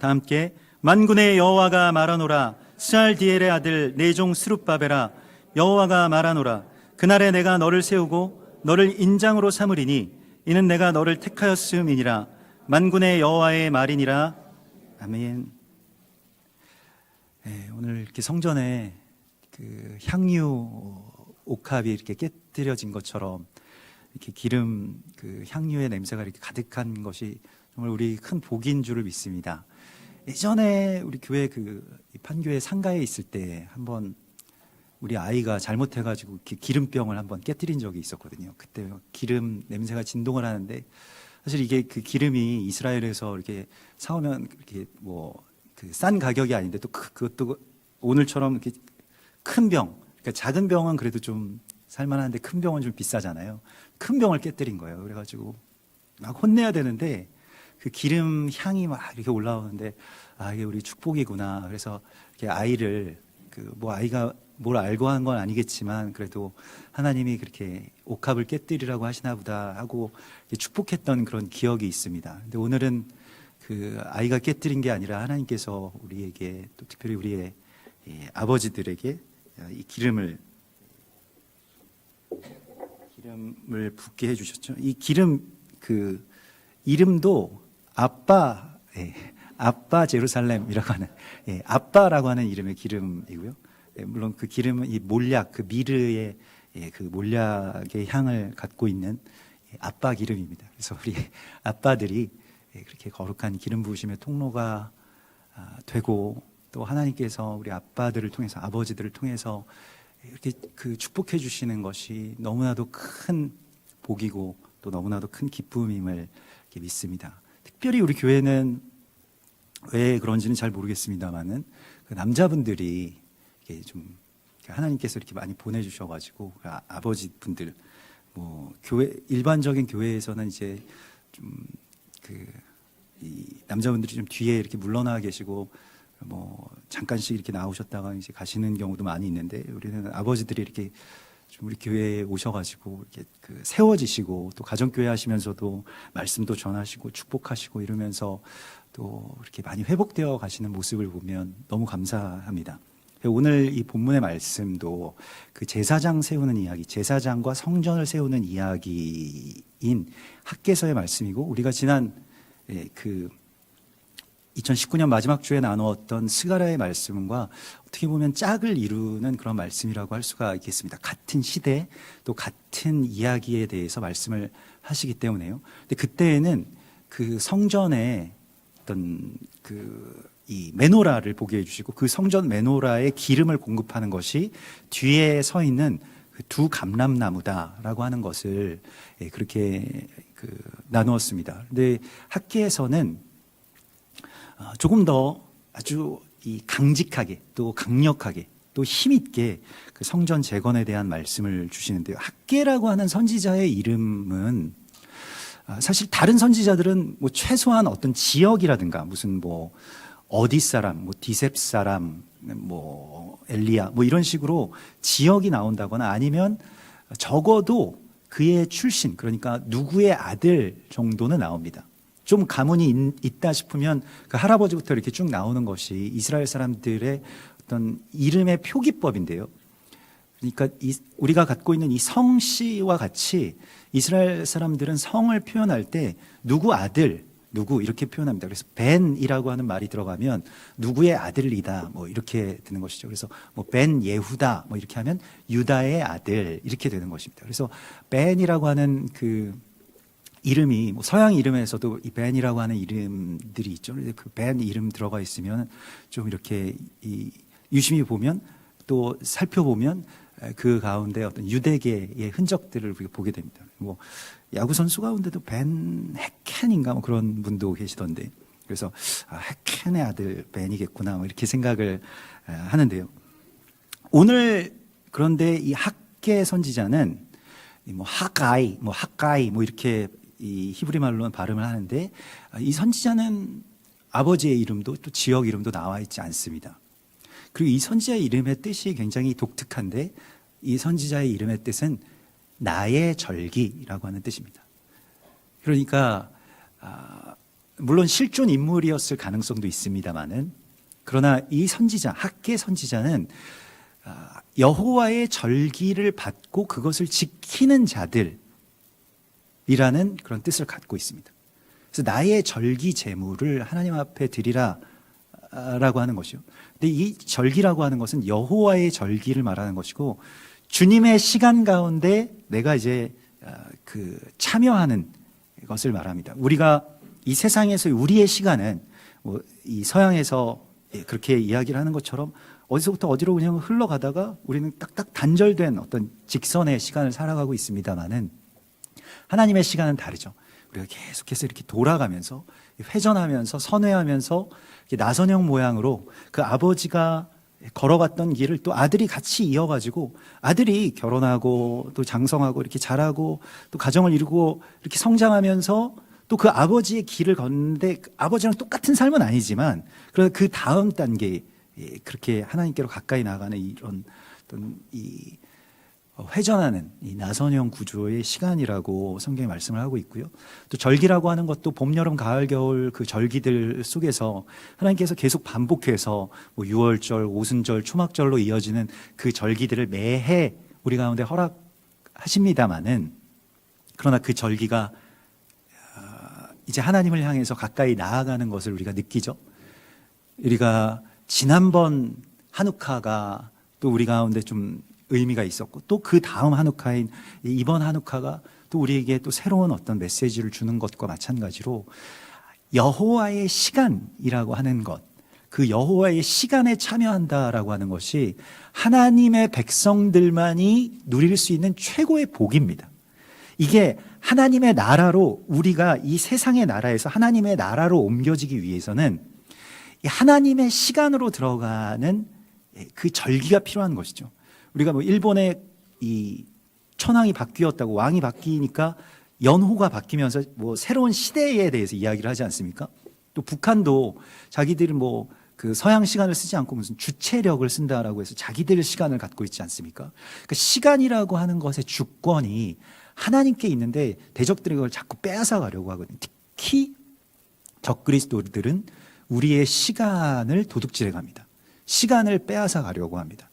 다 함께 만군의 여호와가 말하노라. 스알디엘의 아들 내 종 스룹바벨아, 여호와가 말하노라. 그날에 내가 너를 세우고 너를 인장으로 삼으리니 이는 내가 너를 택하였음이니라. 만군의 여호와의 말이니라. 아멘. 네, 오늘 이렇게 성전에 그 향유 옥합이 이렇게 깨뜨려진 것처럼 이렇게 기름, 그 향유의 냄새가 이렇게 가득한 것이 정말 우리 큰 복인 줄을 믿습니다. 예전에 우리 교회 그 판교의 상가에 있을 때 한번 우리 아이가 잘못해가지고 기름병을 한번 깨뜨린 적이 있었거든요. 그때 기름 냄새가 진동을 하는데, 사실 이게 그 기름이 이스라엘에서 이렇게 사오면 이렇게 뭐 그 싼 가격이 아닌데 또 그것도 오늘처럼 이렇게 큰 병, 그러니까 작은 병은 그래도 좀 살만한데 큰 병은 좀 비싸잖아요. 큰 병을 깨뜨린 거예요. 그래가지고 막 혼내야 되는데 그 기름 향이 막 이렇게 올라오는데, 아, 이게 우리 축복이구나. 그래서 이렇게 아이를 뭐 아이가 뭘 알고 한 건 아니겠지만 그래도 하나님이 그렇게 옥합을 깨뜨리라고 하시나 보다 하고 축복했던 그런 기억이 있습니다. 근데 오늘은 그 아이가 깨뜨린 게 아니라 하나님께서 우리에게, 또 특별히 우리의 아버지들에게 이 기름을 붓게 해주셨죠. 이 기름 그 이름도 아빠, 아빠 제루살렘이라고 하는, 아빠라고 하는 이름의 기름이고요. 물론 그 기름은 이 몰약, 그 미르의 그 몰약의 향을 갖고 있는 아빠 기름입니다. 그래서 우리 아빠들이 그렇게 거룩한 기름 부으심의 통로가 되고, 또 하나님께서 우리 아빠들을 통해서, 아버지들을 통해서 이렇게 그 축복해 주시는 것이 너무나도 큰 복이고 또 너무나도 큰 기쁨임을 이렇게 믿습니다. 특별히 우리 교회는 왜 그런지는 잘 모르겠습니다만은 그 남자분들이 이렇게 좀 하나님께서 이렇게 많이 보내주셔가지고 그 아버지분들, 뭐 교회, 일반적인 교회에서는 이제 좀 이 남자분들이 좀 뒤에 이렇게 물러나 계시고 뭐 잠깐씩 이렇게 나오셨다가 이제 가시는 경우도 많이 있는데, 우리는 아버지들이 이렇게 좀 우리 교회에 오셔가지고 이렇게 그 세워지시고 또 가정교회 하시면서도 말씀도 전하시고 축복하시고 이러면서 또 이렇게 많이 회복되어 가시는 모습을 보면 너무 감사합니다. 오늘 이 본문의 말씀도 그 제사장 세우는 이야기, 제사장과 성전을 세우는 이야기인 학개서의 말씀이고, 우리가 지난 그 2019년 마지막 주에 나누었던 스가랴의 말씀과 어떻게 보면 짝을 이루는 그런 말씀이라고 할 수가 있겠습니다. 같은 시대, 또 같은 이야기에 대해서 말씀을 하시기 때문에요. 근데 그때에는 그 성전에 어떤 이 메노라를 보게 해주시고, 그 성전 메노라에 기름을 공급하는 것이 뒤에 서 있는 그 두 감람나무다라고 하는 것을 그렇게 나누었습니다. 근데 학계에서는 조금 더 아주 이 강직하게, 또 강력하게, 또 힘있게 그 성전 재건에 대한 말씀을 주시는데요. 학계라고 하는 선지자의 이름은 사실 다른 선지자들은 뭐 최소한 어떤 지역이라든가 무슨 뭐 어디 사람, 뭐 디셉 사람, 뭐 엘리야, 뭐 이런 식으로 지역이 나온다거나 아니면 적어도 그의 출신, 그러니까 누구의 아들 정도는 나옵니다. 좀 가문이 있다 싶으면 그 할아버지부터 이렇게 쭉 나오는 것이 이스라엘 사람들의 어떤 이름의 표기법인데요. 그러니까 우리가 갖고 있는 이 성씨와 같이 이스라엘 사람들은 성을 표현할 때 누구 아들, 누구 이렇게 표현합니다. 그래서 벤이라고 하는 말이 들어가면 누구의 아들이다, 뭐 이렇게 되는 것이죠. 그래서 뭐 벤 예후다 뭐 이렇게 하면 유다의 아들 이렇게 되는 것입니다. 그래서 벤이라고 하는 그 이름이 뭐 서양 이름에서도 이 벤이라고 하는 이름들이 있죠. 그 벤 이름 들어가 있으면 좀 이렇게 유심히 보면 또 살펴보면 그 가운데 어떤 유대계의 흔적들을 우리가 보게 됩니다. 뭐 야구 선수 가운데도 벤 해켄인가 뭐 그런 분도 계시던데, 그래서 해켄의 아들 벤이겠구나 뭐 이렇게 생각을 하는데요. 오늘 그런데 이 학계 선지자는 뭐 하가이 뭐 이렇게 이 히브리 말로는 발음을 하는데, 이 선지자는 아버지의 이름도 또 지역 이름도 나와 있지 않습니다. 그리고 이 선지자의 이름의 뜻이 굉장히 독특한데, 이 선지자의 이름의 뜻은 나의 절기라고 하는 뜻입니다. 그러니까 물론 실존 인물이었을 가능성도 있습니다만은, 그러나 이 선지자, 학계 선지자는 여호와의 절기를 받고 그것을 지키는 자들이라는 그런 뜻을 갖고 있습니다. 그래서 나의 절기 제물을 하나님 앞에 드리라라고 하는 것이요. 근데 이 절기라고 하는 것은 여호와의 절기를 말하는 것이고, 주님의 시간 가운데 내가 이제 참여하는 것을 말합니다. 우리가 이 세상에서 우리의 시간은 이 서양에서 그렇게 이야기를 하는 것처럼 어디서부터 어디로 그냥 흘러가다가 우리는 딱딱 단절된 어떤 직선의 시간을 살아가고 있습니다만은, 하나님의 시간은 다르죠. 우리가 계속해서 이렇게 돌아가면서 회전하면서 선회하면서 나선형 모양으로 그 아버지가 걸어갔던 길을 또 아들이 같이 이어가지고, 아들이 결혼하고 또 장성하고 이렇게 자라고 또 가정을 이루고 이렇게 성장하면서 또 그 아버지의 길을 걷는데, 아버지랑 똑같은 삶은 아니지만 그래서 그 다음 단계, 그렇게 하나님께로 가까이 나가는 이런 어떤 이 회전하는 이 나선형 구조의 시간이라고 성경이 말씀을 하고 있고요. 또 절기라고 하는 것도 봄, 여름, 가을, 겨울 그 절기들 속에서 하나님께서 계속 반복해서 유월절, 오순절, 초막절로 이어지는 그 절기들을 매해 우리 가운데 허락하십니다마는, 그러나 그 절기가 이제 하나님을 향해서 가까이 나아가는 것을 우리가 느끼죠. 우리가 지난번 하누카가 또 우리 가운데 좀 의미가 있었고, 또 그 다음 하누카인 이번 하누카가 또 우리에게 또 새로운 어떤 메시지를 주는 것과 마찬가지로, 여호와의 시간이라고 하는 것, 그 여호와의 시간에 참여한다라고 하는 것이 하나님의 백성들만이 누릴 수 있는 최고의 복입니다. 이게 하나님의 나라로, 우리가 이 세상의 나라에서 하나님의 나라로 옮겨지기 위해서는 하나님의 시간으로 들어가는 그 절기가 필요한 것이죠. 우리가 일본의 이 천황이 바뀌었다고, 왕이 바뀌니까 연호가 바뀌면서 새로운 시대에 대해서 이야기를 하지 않습니까? 또 북한도 자기들은 그 서양 시간을 쓰지 않고 무슨 주체력을 쓴다라고 해서 자기들 시간을 갖고 있지 않습니까? 그러니까 시간이라고 하는 것의 주권이 하나님께 있는데 대적들이 그걸 자꾸 빼앗아 가려고 하거든요. 특히 적그리스도들은 우리의 시간을 도둑질해 갑니다. 시간을 빼앗아 가려고 합니다.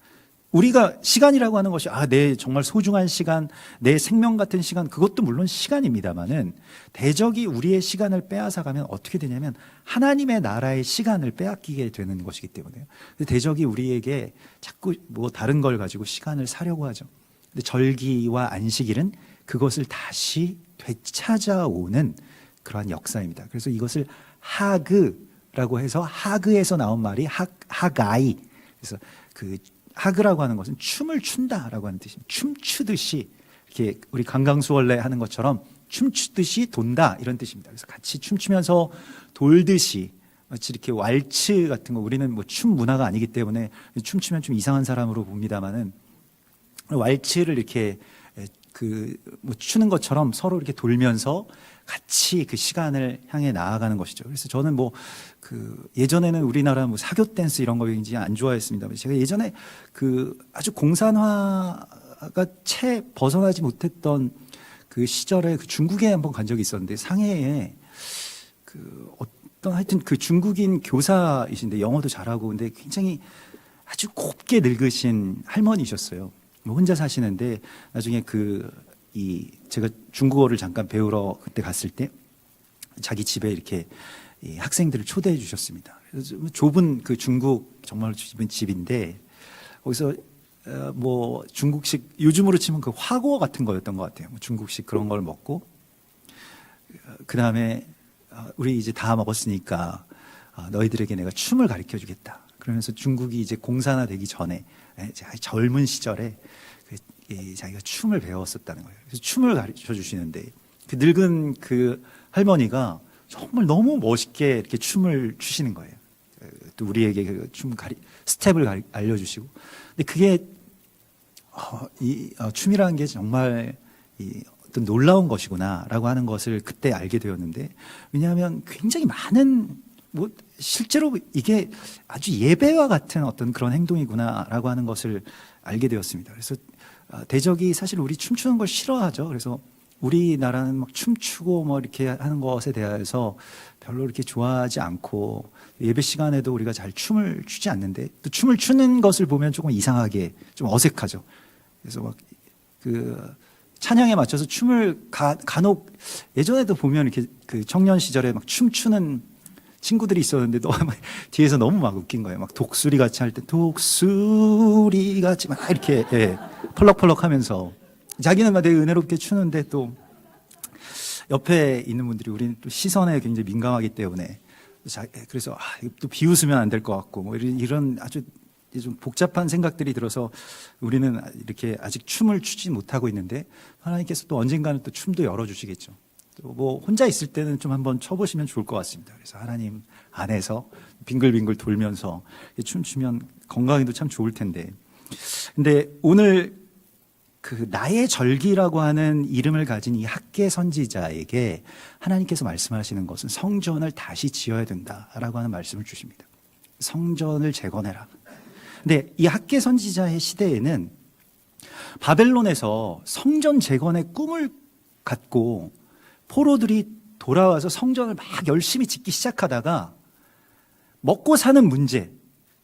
우리가 시간이라고 하는 것이 내 정말 소중한 시간, 내 생명 같은 시간, 그것도 물론 시간입니다만은, 대적이 우리의 시간을 빼앗아 가면 어떻게 되냐면 하나님의 나라의 시간을 빼앗기게 되는 것이기 때문에요. 대적이 우리에게 자꾸 다른 걸 가지고 시간을 사려고 하죠. 근데 절기와 안식일은 그것을 다시 되찾아오는 그러한 역사입니다. 그래서 이것을 하그라고 해서, 하그에서 나온 말이 하가이. 그래서 그 하그라고 하는 것은 춤을 춘다라고 하는 뜻입니다. 춤추듯이, 이렇게 우리 강강수월래 하는 것처럼 춤추듯이 돈다, 이런 뜻입니다. 그래서 같이 춤추면서 돌듯이, 마치 이렇게 왈츠 같은 거, 우리는 춤 문화가 아니기 때문에 춤추면 좀 이상한 사람으로 봅니다만은, 왈츠를 이렇게 추는 것처럼 서로 이렇게 돌면서 같이 그 시간을 향해 나아가는 것이죠. 그래서 저는 예전에는 우리나라 사교 댄스 이런 거 굉장히 안 좋아했습니다. 제가 예전에 아주 공산화가 채 벗어나지 못했던 그 시절에 중국에 한번 간 적이 있었는데, 상해에 하여튼 중국인 교사이신데 영어도 잘하고, 근데 굉장히 아주 곱게 늙으신 할머니셨어요. 혼자 사시는데, 나중에 제가 중국어를 잠깐 배우러 그때 갔을 때 자기 집에 이렇게 학생들을 초대해 주셨습니다. 그래서 좁은 중국 정말 좁은 집인데, 거기서 중국식, 요즘으로 치면 화구어 같은 거였던 것 같아요. 중국식 그런 걸 먹고, 그 다음에 우리 이제 다 먹었으니까 너희들에게 내가 춤을 가르쳐 주겠다. 그러면서 중국이 이제 공산화되기 전에, 젊은 시절에 자기가 춤을 배웠었다는 거예요. 그래서 춤을 가르쳐 주시는데, 그 늙은 할머니가 정말 너무 멋있게 이렇게 춤을 추시는 거예요. 또 우리에게 스텝을 알려주시고. 근데 그게 춤이라는 게 정말 어떤 놀라운 것이구나라고 하는 것을 그때 알게 되었는데, 왜냐하면 굉장히 많은 실제로 이게 아주 예배와 같은 어떤 그런 행동이구나라고 하는 것을 알게 되었습니다. 그래서 대적이 사실 우리 춤추는 걸 싫어하죠. 그래서 우리나라는 막 춤추고 뭐 이렇게 하는 것에 대해서 별로 이렇게 좋아하지 않고 예배 시간에도 우리가 잘 춤을 추지 않는데 또 춤을 추는 것을 보면 조금 이상하게 좀 어색하죠. 그래서 막 그 찬양에 맞춰서 춤을 간혹 예전에도 보면 이렇게 그 청년 시절에 막 춤추는 친구들이 있었는데 뒤에서 너무 막 웃긴 거예요. 막 독수리 같이 할 때 독수리 같이 막 이렇게 펄럭펄럭 하면서 자기는 막 되게 은혜롭게 추는데 또 옆에 있는 분들이 우리는 또 시선에 굉장히 민감하기 때문에 그래서 또 비웃으면 안 될 것 같고 뭐 이런 아주 좀 복잡한 생각들이 들어서 우리는 이렇게 아직 춤을 추지 못하고 있는데 하나님께서 또 언젠가는 또 춤도 열어주시겠죠. 또 뭐 혼자 있을 때는 좀 한번 춰보시면 좋을 것 같습니다. 그래서 하나님 안에서 빙글빙글 돌면서 춤추면 건강에도 참 좋을 텐데. 근데 오늘 그 나의 절기라고 하는 이름을 가진 이 학개 선지자에게 하나님께서 말씀하시는 것은 성전을 다시 지어야 된다라고 하는 말씀을 주십니다. 성전을 재건해라. 근데 이 학개 선지자의 시대에는 바벨론에서 성전 재건의 꿈을 갖고 포로들이 돌아와서 성전을 막 열심히 짓기 시작하다가 먹고 사는 문제,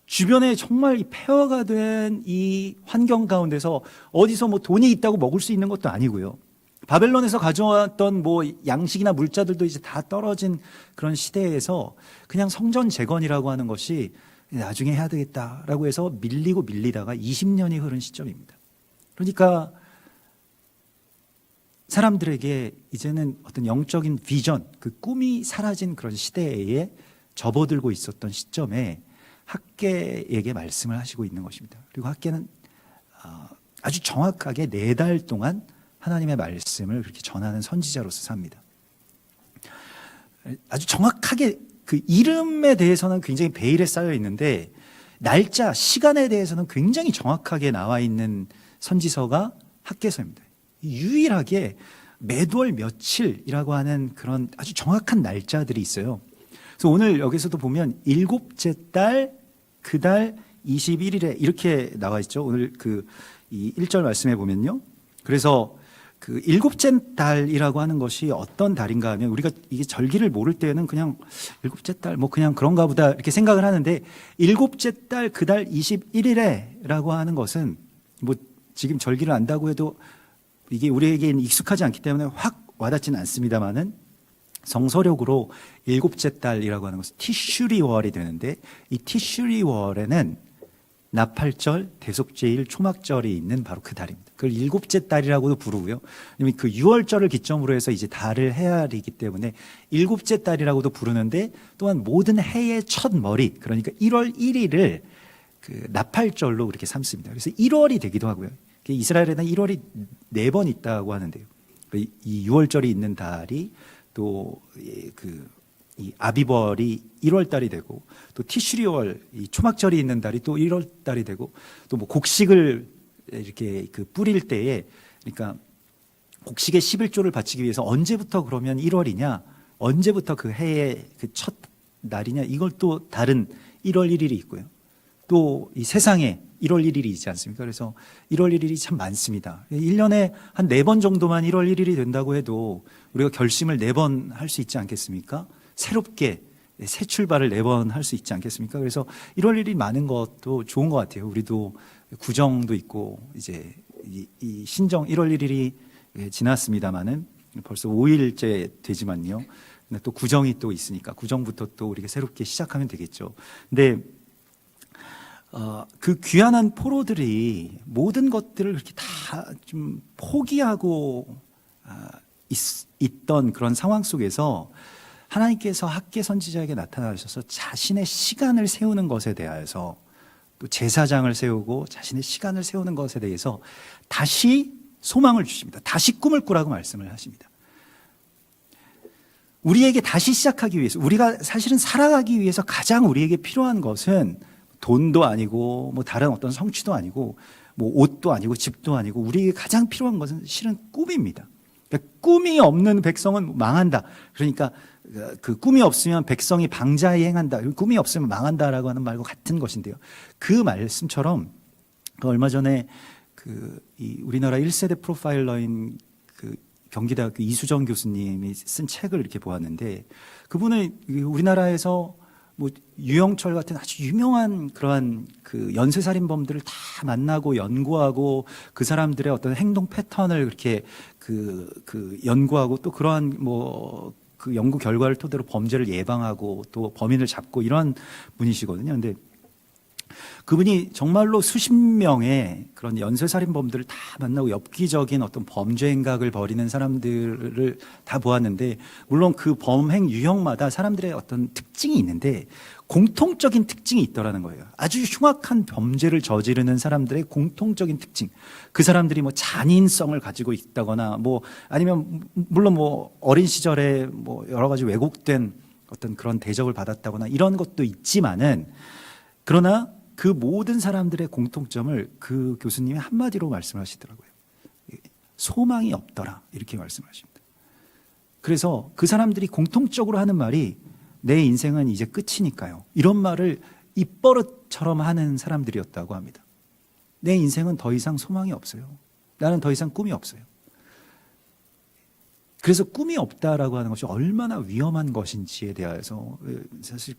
주변에 정말 폐허가 된 이 환경 가운데서 어디서 뭐 돈이 있다고 먹을 수 있는 것도 아니고요. 바벨론에서 가져왔던 뭐 양식이나 물자들도 이제 다 떨어진 그런 시대에서 그냥 성전 재건이라고 하는 것이 나중에 해야 되겠다라고 해서 밀리다가 20년이 흐른 시점입니다. 그러니까 사람들에게 이제는 어떤 영적인 비전, 그 꿈이 사라진 그런 시대에 접어들고 있었던 시점에 학개에게 말씀을 하시고 있는 것입니다. 그리고 학개는 아주 정확하게 4달 동안 하나님의 말씀을 그렇게 전하는 선지자로서 삽니다. 아주 정확하게 그 이름에 대해서는 굉장히 베일에 쌓여 있는데 날짜, 시간에 대해서는 굉장히 정확하게 나와 있는 선지서가 학개서입니다. 유일하게 매월 며칠이라고 하는 그런 아주 정확한 날짜들이 있어요. 그래서 오늘 여기서도 보면 7째 달, 그 달 21일에 이렇게 나와 있죠. 오늘 이 1절 말씀에 보면요. 그래서 그 7째 달이라고 하는 것이 어떤 달인가 하면 우리가 이게 절기를 모를 때는 그냥 7째 달 뭐 그냥 그런가 보다 이렇게 생각을 하는데 7째 달 그 달 21일에라고 하는 것은 뭐 지금 절기를 안다고 해도 이게 우리에게는 익숙하지 않기 때문에 확 와닿지는 않습니다만은 성서력으로 7째 달이라고 하는 것은 티슈리월이 되는데 이 티슈리월에는 나팔절, 대속제일, 초막절이 있는 바로 그 달입니다. 그걸 7째 달이라고도 부르고요. 왜냐하면 그 6월절을 기점으로 해서 이제 달을 헤아리기 때문에 7째 달이라고도 부르는데 또한 모든 해의 첫 머리, 그러니까 1월 1일을 그 나팔절로 그렇게 삼습니다. 그래서 1월이 되기도 하고요. 이스라엘에는 1월이 4번 있다고 하는데요. 이 6월절이 있는 달이 또 이 아비벌이 1월 달이 되고 또 티슈리월 이 초막절이 있는 달이 또 1월 달이 되고 또 뭐 곡식을 이렇게 그 뿌릴 때에 그러니까 곡식의 11조를 바치기 위해서 언제부터 그러면 1월이냐 언제부터 그 해의 그 첫 날이냐 이걸 또 다른 1월 1일이 있고요. 또 이 세상에 1월 1일이 있지 않습니까? 그래서 1월 1일이 참 많습니다. 1년에 한 4번 정도만 1월 1일이 된다고 해도 우리가 결심을 4번 할 수 있지 않겠습니까? 새롭게 새 출발을 4번 할 수 있지 않겠습니까? 그래서 1월 1일이 많은 것도 좋은 것 같아요. 우리도 구정도 있고 이제 이 신정 1월 1일이 지났습니다마는 벌써 5일째 되지만요. 또 구정이 또 있으니까 구정부터 또 우리가 새롭게 시작하면 되겠죠. 근데 그 귀환한 포로들이 모든 것들을 그렇게 다 좀 포기하고 있던 그런 상황 속에서 하나님께서 학개 선지자에게 나타나셔서 자신의 시간을 세우는 것에 대하여서 또 제사장을 세우고 자신의 시간을 세우는 것에 대해서 다시 소망을 주십니다. 다시 꿈을 꾸라고 말씀을 하십니다. 우리에게 다시 시작하기 위해서 우리가 사실은 살아가기 위해서 가장 우리에게 필요한 것은 돈도 아니고 뭐 다른 어떤 성취도 아니고 뭐 옷도 아니고 집도 아니고 우리에게 가장 필요한 것은 실은 꿈입니다. 그러니까 꿈이 없는 백성은 망한다. 그러니까 그 꿈이 없으면 백성이 방자히 행한다. 꿈이 없으면 망한다라고 하는 말과 같은 것인데요. 그 말씀처럼 얼마 전에 이 우리나라 1세대 프로파일러인 그 경기대학교 이수정 교수님이 쓴 책을 이렇게 보았는데 그분은 우리나라에서 뭐 유영철 같은 아주 유명한 그러한 그 연쇄살인범들을 다 만나고 연구하고 그 사람들의 어떤 행동 패턴을 그렇게 그 연구하고 또 그러한 뭐 그 연구 결과를 토대로 범죄를 예방하고 또 범인을 잡고 이런 분이시거든요. 근데 그분이 정말로 수십 명의 그런 연쇄살인범들을 다 만나고 엽기적인 어떤 범죄 행각을 벌이는 사람들을 다 보았는데 물론 그 범행 유형마다 사람들의 어떤 특징이 있는데 공통적인 특징이 있더라는 거예요. 아주 흉악한 범죄를 저지르는 사람들의 공통적인 특징. 그 사람들이 뭐 잔인성을 가지고 있다거나 뭐 아니면 물론 뭐 어린 시절에 뭐 여러 가지 왜곡된 어떤 그런 대접을 받았다거나 이런 것도 있지만은 그러나 그 모든 사람들의 공통점을 그 교수님이 한마디로 말씀하시더라고요. 소망이 없더라 이렇게 말씀하십니다. 그래서 그 사람들이 공통적으로 하는 말이 내 인생은 이제 끝이니까요. 이런 말을 입버릇처럼 하는 사람들이었다고 합니다. 내 인생은 더 이상 소망이 없어요. 나는 더 이상 꿈이 없어요. 그래서 꿈이 없다라고 하는 것이 얼마나 위험한 것인지에 대해서 사실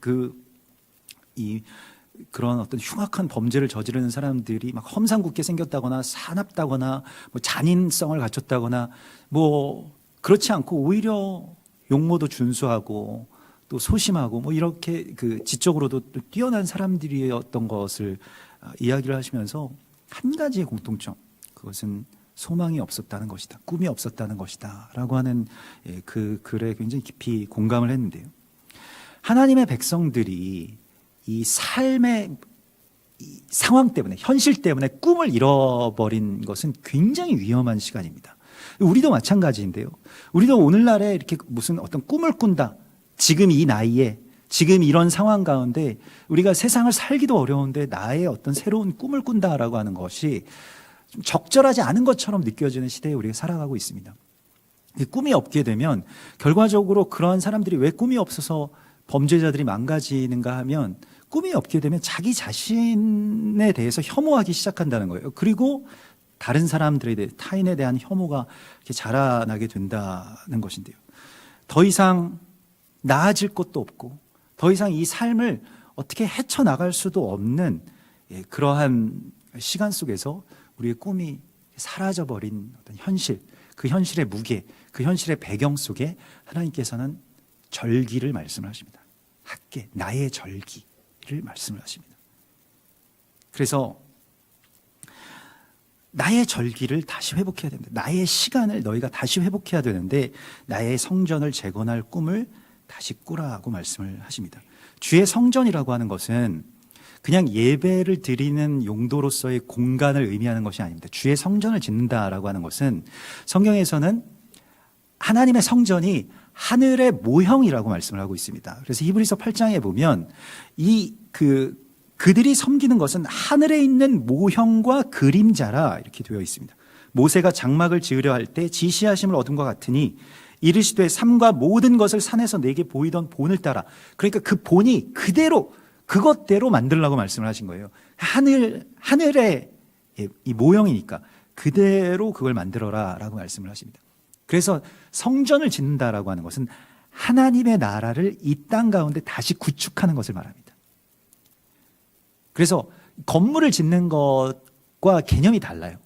그런 어떤 흉악한 범죄를 저지르는 사람들이 막 험상궂게 생겼다거나 사납다거나 뭐 잔인성을 갖췄다거나 뭐 그렇지 않고 오히려 용모도 준수하고 또 소심하고 뭐 이렇게 그 지적으로도 또 뛰어난 사람들이었던 것을 이야기를 하시면서 한 가지의 공통점, 그것은 소망이 없었다는 것이다, 꿈이 없었다는 것이다 라고 하는 그 글에 굉장히 깊이 공감을 했는데요. 하나님의 백성들이 이 삶의 이 상황 때문에, 현실 때문에 꿈을 잃어버린 것은 굉장히 위험한 시간입니다. 우리도 마찬가지인데요. 우리도 오늘날에 이렇게 무슨 어떤 꿈을 꾼다, 지금 이 나이에 지금 이런 상황 가운데 우리가 세상을 살기도 어려운데 나의 어떤 새로운 꿈을 꾼다라고 하는 것이 좀 적절하지 않은 것처럼 느껴지는 시대에 우리가 살아가고 있습니다. 꿈이 없게 되면 결과적으로 그러한 사람들이 왜 꿈이 없어서 범죄자들이 망가지는가 하면 꿈이 없게 되면 자기 자신에 대해서 혐오하기 시작한다는 거예요. 그리고 다른 사람들에 대해, 타인에 대한 혐오가 이렇게 자라나게 된다는 것인데요. 더 이상 나아질 것도 없고 더 이상 이 삶을 어떻게 헤쳐나갈 수도 없는 그러한 시간 속에서 우리의 꿈이 사라져버린 어떤 현실, 그 현실의 무게, 그 현실의 배경 속에 하나님께서는 절기를 말씀을 하십니다. 학계, 나의 절기를 말씀을 하십니다. 그래서 나의 절기를 다시 회복해야 된다. 나의 시간을 너희가 다시 회복해야 되는데 나의 성전을 재건할 꿈을 다시 꾸라고 말씀을 하십니다. 주의 성전이라고 하는 것은 그냥 예배를 드리는 용도로서의 공간을 의미하는 것이 아닙니다. 주의 성전을 짓는다라고 하는 것은 성경에서는 하나님의 성전이 하늘의 모형이라고 말씀을 하고 있습니다. 그래서 히브리서 8장에 보면 그들이 섬기는 것은 하늘에 있는 모형과 그림자라 이렇게 되어 있습니다. 모세가 장막을 지으려 할 때 지시하심을 얻은 것 같으니 이르시되 삼가 모든 것을 산에서 내게 보이던 본을 따라. 그러니까 그 본이 그대로 그것대로 만들라고 말씀을 하신 거예요. 하늘의 이 모형이니까 그대로 그걸 만들어라라고 말씀을 하십니다. 그래서 성전을 짓는다라고 하는 것은 하나님의 나라를 이 땅 가운데 다시 구축하는 것을 말합니다. 그래서 건물을 짓는 것과 개념이 달라요.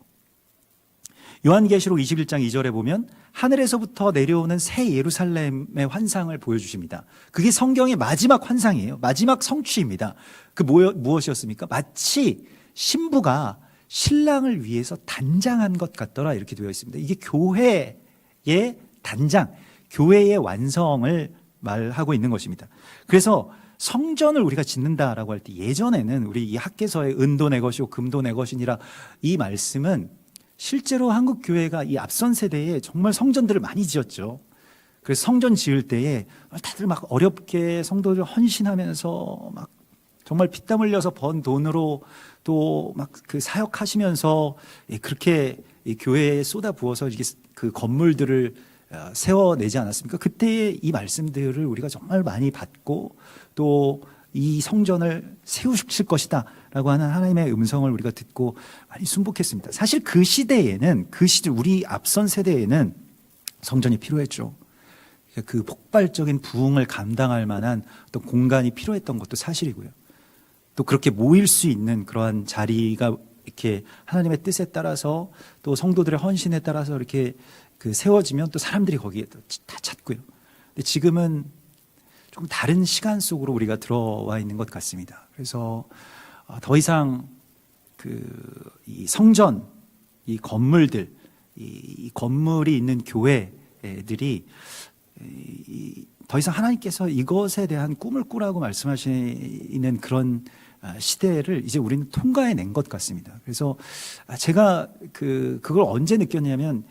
요한계시록 21장 2절에 보면 하늘에서부터 내려오는 새 예루살렘의 환상을 보여주십니다. 그게 성경의 마지막 환상이에요. 마지막 성취입니다. 그 무엇이었습니까? 마치 신부가 신랑을 위해서 단장한 것 같더라 이렇게 되어 있습니다. 이게 교회의 단장, 교회의 완성을 말하고 있는 것입니다. 그래서 성전을 우리가 짓는다라고 할 때 예전에는 우리 이 학개서에 은도 내 것이고 금도 내 것이니라 이 말씀은 실제로 한국 교회가 이 앞선 세대에 정말 성전들을 많이 지었죠. 그래서 성전 지을 때에 다들 막 어렵게 성도들 헌신하면서 막 정말 피땀 흘려서 번 돈으로 또 막 그 사역하시면서 그렇게 이 교회에 쏟아 부어서 이렇게 그 건물들을 세워내지 않았습니까? 그때의 이 말씀들을 우리가 정말 많이 받고 또 이 성전을 세우실 것이다 라고 하는 하나님의 음성을 우리가 듣고 많이 순복했습니다. 사실 그 시대에는, 우리 앞선 세대에는 성전이 필요했죠. 그 폭발적인 부흥을 감당할 만한 어떤 공간이 필요했던 것도 사실이고요. 또 그렇게 모일 수 있는 그러한 자리가 이렇게 하나님의 뜻에 따라서 또 성도들의 헌신에 따라서 이렇게 그 세워지면 또 사람들이 거기에 다 찾고요. 근데 지금은 조금 다른 시간 속으로 우리가 들어와 있는 것 같습니다. 그래서 더 이상 이 성전, 이 건물들, 이 건물이 있는 교회들이 더 이상 하나님께서 이것에 대한 꿈을 꾸라고 말씀하시는 그런 시대를 이제 우리는 통과해낸 것 같습니다. 그래서 제가 그걸 언제 느꼈냐면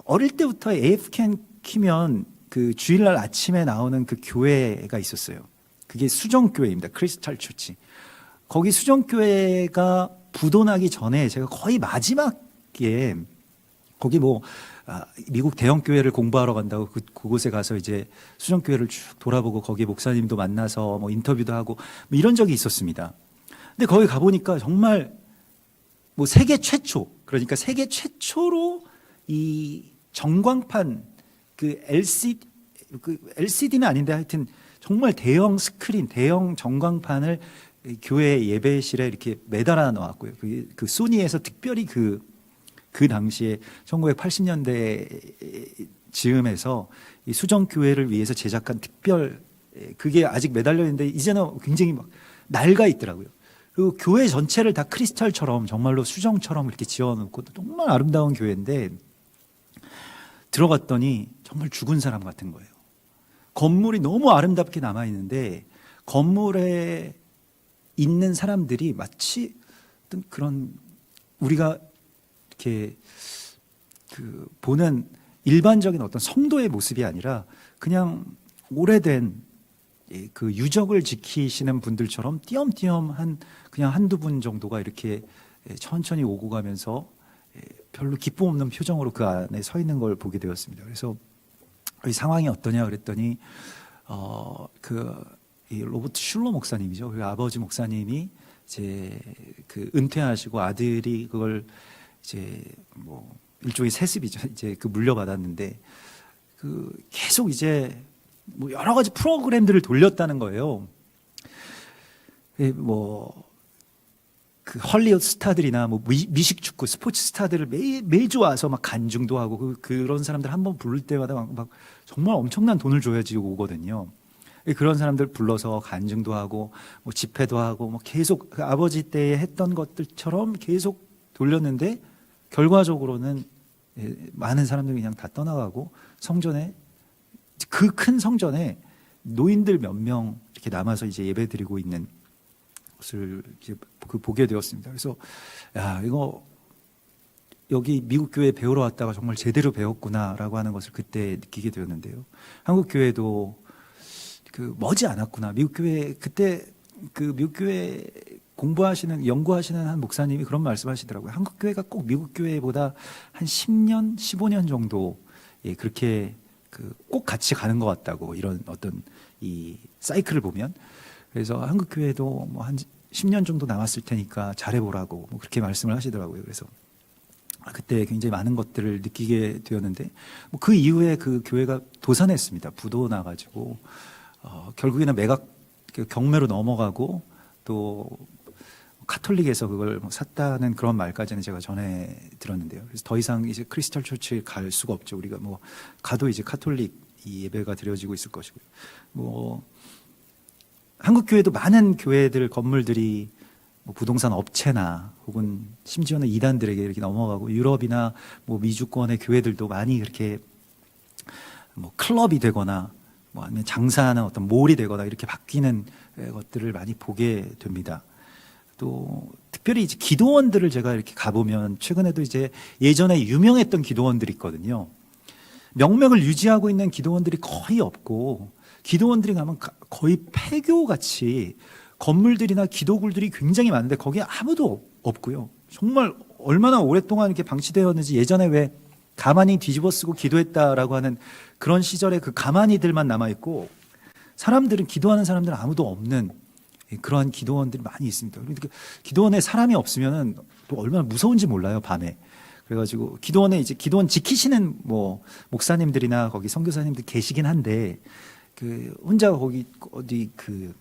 어릴 때부터 AFCN 키면 그 주일날 아침에 나오는 그 교회가 있었어요. 그게 수정교회입니다. 크리스탈 처치. 거기 수정교회가 부도나기 전에 제가 거의 마지막에 거기 미국 대형 교회를 공부하러 간다고 그곳에 가서 이제 수정교회를 쭉 돌아보고 거기 목사님도 만나서 인터뷰도 하고 이런 적이 있었습니다. 근데 거기 가보니까 정말 세계 최초, 그러니까 세계 최초로 이 전광판 LCD는 아닌데 하여튼 정말 대형 스크린, 대형 전광판을 교회 예배실에 이렇게 매달아 놓았고요. 그 소니에서 특별히 그 당시에 1980년대 즈음에서 이 수정교회를 위해서 제작한 특별, 그게 아직 매달려 있는데 이제는 굉장히 낡아 있더라고요. 그리고 교회 전체를 다 크리스탈처럼 정말로 수정처럼 이렇게 지어놓고 정말 아름다운 교회인데 들어갔더니 정말 죽은 사람 같은 거예요. 건물이 너무 아름답게 남아있는데 건물에 있는 사람들이 마치 어떤 그런 우리가 이렇게 보는 일반적인 어떤 성도의 모습이 아니라 그냥 오래된 그 유적을 지키시는 분들처럼 띄엄띄엄 그냥 한두 분 정도가 이렇게 천천히 오고 가면서 별로 기쁨 없는 표정으로 그 안에 서 있는 걸 보게 되었습니다. 그래서 이 상황이 어떠냐 그랬더니 이 로버트 슐러 목사님이죠. 그 아버지 목사님이 이제 은퇴하시고 아들이 그걸 이제 일종의 세습이죠. 이제 물려받았는데 계속 이제 여러 가지 프로그램들을 돌렸다는 거예요. 헐리우드 스타들이나 미식 축구 스포츠 스타들을 매주 와서 간증도 하고 그런 사람들 한번 부를 때마다 막 정말 엄청난 돈을 줘야지 오거든요. 그런 사람들 불러서 간증도 하고 집회도 하고 계속 그 아버지 때에 했던 것들처럼 계속 돌렸는데 결과적으로는 많은 사람들이 그냥 다 떠나가고 성전에 그 큰 성전에 노인들 몇 명 이렇게 남아서 이제 예배드리고 있는 것을 이제 보게 되었습니다. 그래서 이거 여기 미국 교회 배우러 왔다가 정말 제대로 배웠구나라고 하는 것을 그때 느끼게 되었는데요. 한국 교회도 머지 않았구나. 미국 교회 그때 미국 교회 연구하시는 한 목사님이 그런 말씀하시더라고요. 한국 교회가 꼭 미국 교회보다 한 10년, 15년 정도 그렇게 꼭 같이 가는 것 같다고 이런 어떤 이 사이클을 보면 그래서 한국 교회도 한 10년 정도 남았을 테니까 잘해보라고 그렇게 말씀을 하시더라고요. 그래서 그때 굉장히 많은 것들을 느끼게 되었는데 그 이후에 그 교회가 도산했습니다. 부도 나가지고 결국에는 경매로 넘어가고 또 카톨릭에서 그걸 샀다는 그런 말까지는 제가 전에 들었는데요. 그래서 더 이상 이제 크리스탈 처치에 갈 수가 없죠. 우리가 가도 이제 카톨릭 이 예배가 드려지고 있을 것이고요. 한국 교회도 많은 교회들 건물들이 부동산 업체나 혹은 심지어는 이단들에게 이렇게 넘어가고 유럽이나 미주권의 교회들도 많이 그렇게 클럽이 되거나 아니면 장사하는 어떤 몰이 되거나 이렇게 바뀌는 것들을 많이 보게 됩니다. 또 특별히 이제 기도원들을 제가 이렇게 가보면 최근에도 이제 예전에 유명했던 기도원들이 있거든요. 명맥을 유지하고 있는 기도원들이 거의 없고 기도원들이 가면 거의 폐교같이 건물들이나 기도굴들이 굉장히 많은데 거기에 아무도 없고요. 정말 얼마나 오랫동안 이렇게 방치되었는지 예전에 왜 가만히 뒤집어 쓰고 기도했다라고 하는 그런 시절에 그 가만히들만 남아있고 기도하는 사람들은 아무도 없는 그러한 기도원들이 많이 있습니다. 그러니까 기도원에 사람이 없으면 또 얼마나 무서운지 몰라요, 밤에. 그래가지고 기도원에 이제 기도원 지키시는 뭐 목사님들이나 거기 선교사님들 계시긴 한데 그 혼자 거기 어디 그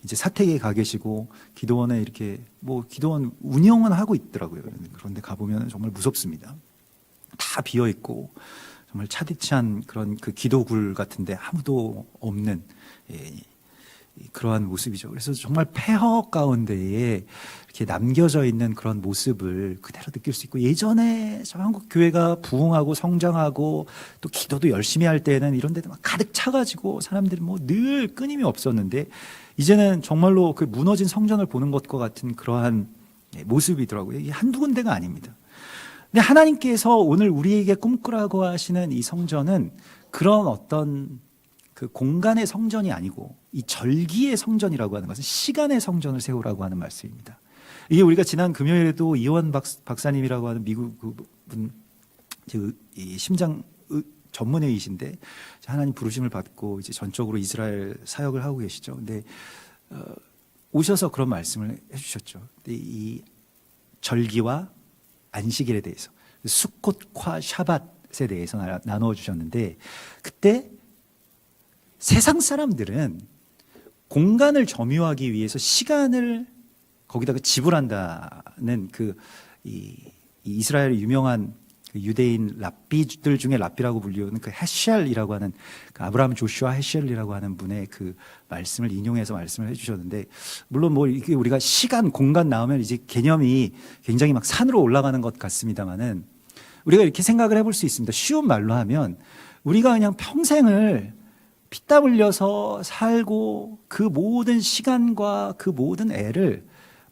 이제 사택에 가 계시고 기도원에 이렇게 뭐 기도원 운영은 하고 있더라고요. 그런데 가보면 정말 무섭습니다. 다 비어 있고 정말 차디찬 그런 그 기도굴 같은데 아무도 없는 그러한 모습이죠. 그래서 정말 폐허 가운데에 이렇게 남겨져 있는 그런 모습을 그대로 느낄 수 있고, 예전에 저 한국 교회가 부흥하고 성장하고 또 기도도 열심히 할 때는 이런 데도 막 가득 차가지고 사람들이 뭐 늘 끊임이 없었는데, 이제는 정말로 그 무너진 성전을 보는 것과 같은 그러한 모습이더라고요. 이게 한두 군데가 아닙니다. 근데 하나님께서 오늘 우리에게 꿈꾸라고 하시는 이 성전은 그런 어떤 그 공간의 성전이 아니고 이 절기의 성전이라고 하는 것은 시간의 성전을 세우라고 하는 말씀입니다. 이게 우리가 지난 금요일에도 이원 박사님이라고 하는 미국 분, 이 심장 전문의이신데 하나님 부르심을 받고 이제 전적으로 이스라엘 사역을 하고 계시죠. 근데 오셔서 그런 말씀을 해주셨죠. 근데 이 절기와 안식일에 대해서, 수콧과 샤밧에 대해서 나누어 주셨는데, 그때 세상 사람들은 공간을 점유하기 위해서 시간을 거기다가 지불한다는 이 이스라엘의 유명한 그 유대인 랍비들 중에 랍비라고 불리우는 그 헤셜이라고 하는 그 아브라함 조슈아 헤셜이라고 하는 분의 그 말씀을 인용해서 말씀을 해주셨는데, 물론 뭐 이게 우리가 시간 공간 나오면 이제 개념이 굉장히 막 산으로 올라가는 것 같습니다만은, 우리가 이렇게 생각을 해볼 수 있습니다. 쉬운 말로 하면 우리가 그냥 평생을 피땀 흘려서 살고 그 모든 시간과 그 모든 애를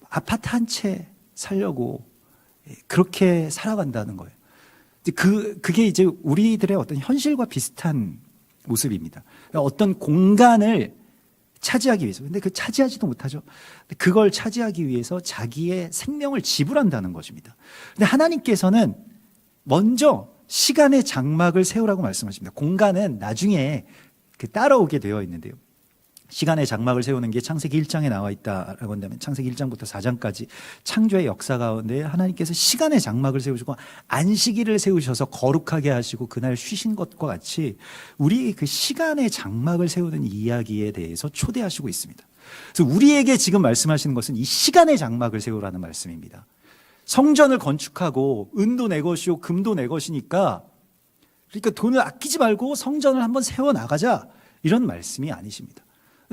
아파트 한 채 살려고 그렇게 살아간다는 거예요. 그게 이제 우리들의 어떤 현실과 비슷한 모습입니다. 어떤 공간을 차지하기 위해서, 근데 그 차지하지도 못하죠. 그걸 차지하기 위해서 자기의 생명을 지불한다는 것입니다. 근데 하나님께서는 먼저 시간의 장막을 세우라고 말씀하십니다. 공간은 나중에 따라오게 되어 있는데요. 시간의 장막을 세우는 게 창세기 1장에 나와 있다라고 한다면 창세기 1장부터 4장까지 창조의 역사 가운데 하나님께서 시간의 장막을 세우시고 안식일을 세우셔서 거룩하게 하시고 그날 쉬신 것과 같이 우리 그 시간의 장막을 세우는 이야기에 대해서 초대하시고 있습니다. 그래서 우리에게 지금 말씀하시는 것은 이 시간의 장막을 세우라는 말씀입니다. 성전을 건축하고 은도 내 것이요 금도 내 것이니까, 그러니까 돈을 아끼지 말고 성전을 한번 세워나가자, 이런 말씀이 아니십니다.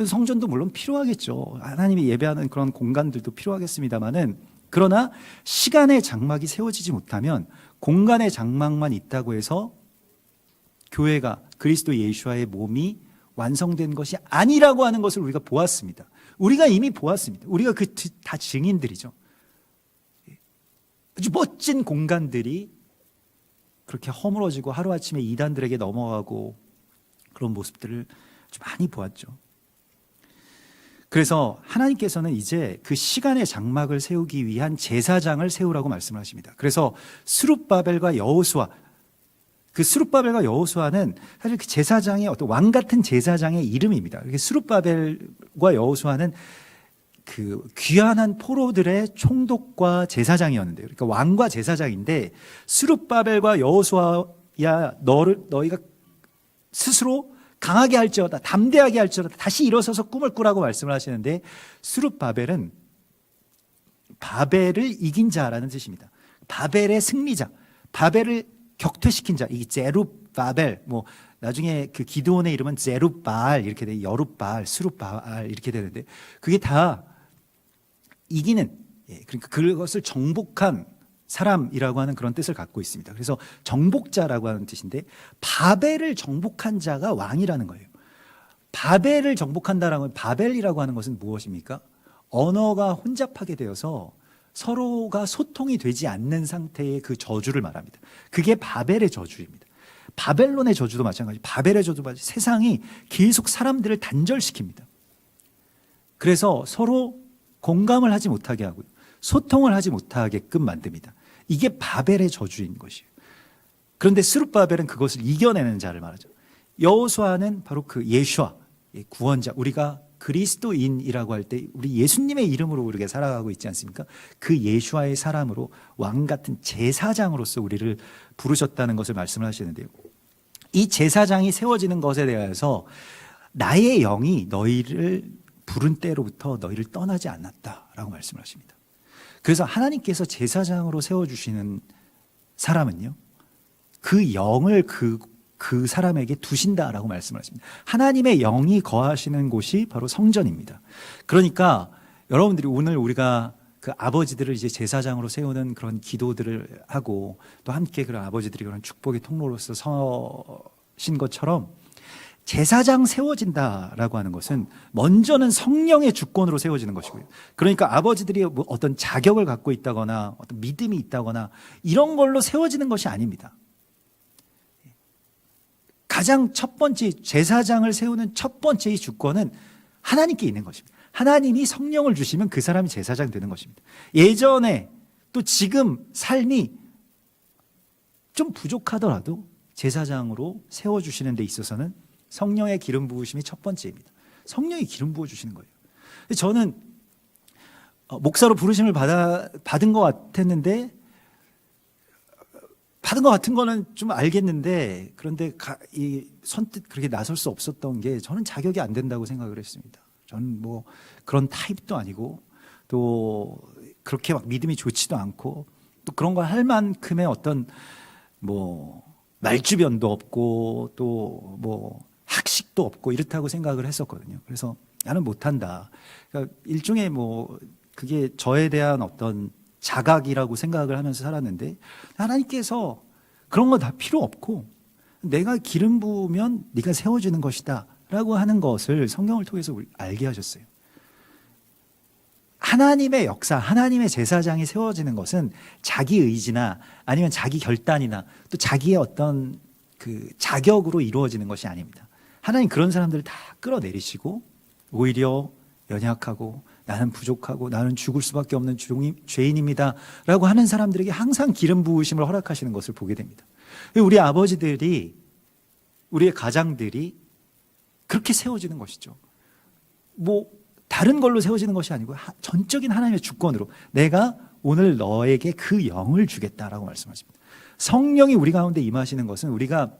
성전도 물론 필요하겠죠. 하나님이 예배하는 그런 공간들도 필요하겠습니다만은, 그러나 시간의 장막이 세워지지 못하면 공간의 장막만 있다고 해서 교회가 그리스도 예수와의 몸이 완성된 것이 아니라고 하는 것을 우리가 보았습니다. 우리가 이미 보았습니다. 우리가 그 다 증인들이죠. 아주 멋진 공간들이 그렇게 허물어지고 하루아침에 이단들에게 넘어가고 그런 모습들을 아주 많이 보았죠. 그래서 하나님께서는 이제 그 시간의 장막을 세우기 위한 제사장을 세우라고 말씀을 하십니다. 그래서 스룹바벨과 여호수아, 그 스룹바벨과 여호수아는 사실 그 제사장의 어떤 왕 같은 제사장의 이름입니다. 스룹바벨과 여호수아는 그 귀환한 포로들의 총독과 제사장이었는데요. 그러니까 왕과 제사장인데, 스룹바벨과 여호수아야 너희가 스스로 강하게 할지어다, 담대하게 할지어다, 다시 일어서서 꿈을 꾸라고 말씀을 하시는데, 스룹바벨은 바벨을 이긴 자라는 뜻입니다. 바벨의 승리자, 바벨을 격퇴시킨 자, 이 제룹바벨, 뭐 나중에 그 기드온의 이름은 제룹바알 이렇게 돼, 여룹바알, 스룹바알 이렇게 되는데, 그게 다 이기는, 그러니까 그것을 정복한 사람이라고 하는 그런 뜻을 갖고 있습니다. 그래서 정복자라고 하는 뜻인데, 바벨을 정복한 자가 왕이라는 거예요. 바벨을 정복한다라고 하면, 바벨이라고 하는 것은 무엇입니까? 언어가 혼잡하게 되어서 서로가 소통이 되지 않는 상태의 그 저주를 말합니다. 그게 바벨의 저주입니다. 바벨론의 저주도 마찬가지, 바벨의 저주도 마찬가지, 세상이 계속 사람들을 단절시킵니다. 그래서 서로 공감을 하지 못하게 하고요, 소통을 하지 못하게끔 만듭니다. 이게 바벨의 저주인 것이에요. 그런데 스룹바벨은 그것을 이겨내는 자를 말하죠. 여호수아는 바로 그 예슈아, 구원자, 우리가 그리스도인이라고 할 때 우리 예수님의 이름으로 우리가 살아가고 있지 않습니까? 그 예수와의 사람으로 왕 같은 제사장으로서 우리를 부르셨다는 것을 말씀을 하시는데요. 이 제사장이 세워지는 것에 대해서 나의 영이 너희를 부른 때로부터 너희를 떠나지 않았다라고 말씀을 하십니다. 그래서 하나님께서 제사장으로 세워주시는 사람은요, 그 영을 그 사람에게 두신다라고 말씀을 하십니다. 하나님의 영이 거하시는 곳이 바로 성전입니다. 그러니까 여러분들이 오늘 우리가 그 아버지들을 이제 제사장으로 세우는 그런 기도들을 하고 또 함께 그런 아버지들이 그런 축복의 통로로서 서신 것처럼 제사장 세워진다라고 하는 것은 먼저는 성령의 주권으로 세워지는 것이고요. 그러니까 아버지들이 뭐 어떤 자격을 갖고 있다거나 어떤 믿음이 있다거나 이런 걸로 세워지는 것이 아닙니다. 가장 첫 번째 제사장을 세우는 첫 번째의 주권은 하나님께 있는 것입니다. 하나님이 성령을 주시면 그 사람이 제사장 되는 것입니다. 예전에 또 지금 삶이 좀 부족하더라도 제사장으로 세워주시는 데 있어서는 성령의 기름 부으심이 첫 번째입니다. 성령이 기름 부어주시는 거예요. 저는 목사로 부르심을 받은 것 같았는데 받은 것 같은 거는 좀 알겠는데 그런데 선뜻 그렇게 나설 수 없었던 게 저는 자격이 안 된다고 생각을 했습니다. 저는 뭐 그런 타입도 아니고 또 그렇게 막 믿음이 좋지도 않고 또 그런 걸 할 만큼의 어떤 뭐 말주변도 없고 또 뭐 학식도 없고 이렇다고 생각을 했었거든요. 그래서 나는 못한다. 그러니까 일종의 뭐 그게 저에 대한 어떤 자각이라고 생각을 하면서 살았는데 하나님께서 그런 거 다 필요 없고 내가 기름 부으면 네가 세워지는 것이다 라고 하는 것을 성경을 통해서 우리 알게 하셨어요. 하나님의 역사, 하나님의 제사장이 세워지는 것은 자기 의지나 아니면 자기 결단이나 또 자기의 어떤 그 자격으로 이루어지는 것이 아닙니다. 하나님 그런 사람들을 다 끌어내리시고 오히려 연약하고 나는 부족하고 나는 죽을 수밖에 없는 죄인입니다 라고 하는 사람들에게 항상 기름 부으심을 허락하시는 것을 보게 됩니다. 우리 아버지들이 우리의 가장들이 그렇게 세워지는 것이죠. 뭐 다른 걸로 세워지는 것이 아니고 전적인 하나님의 주권으로 내가 오늘 너에게 그 영을 주겠다라고 말씀하십니다. 성령이 우리 가운데 임하시는 것은 우리가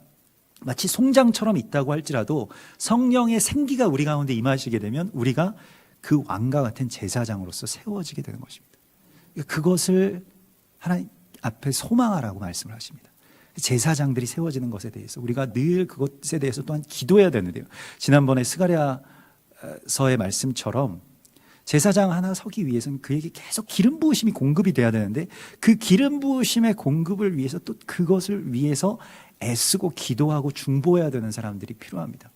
마치 송장처럼 있다고 할지라도 성령의 생기가 우리 가운데 임하시게 되면 우리가 그 왕과 같은 제사장으로서 세워지게 되는 것입니다. 그것을 하나님 앞에 소망하라고 말씀을 하십니다. 제사장들이 세워지는 것에 대해서 우리가 늘 그것에 대해서 또한 기도해야 되는데요. 지난번에 스가랴서의 말씀처럼 제사장 하나 서기 위해서는 그에게 계속 기름 부으심이 공급이 돼야 되는데 그 기름 부으심의 공급을 위해서 또 그것을 위해서 애쓰고 기도하고 중보해야 되는 사람들이 필요합니다.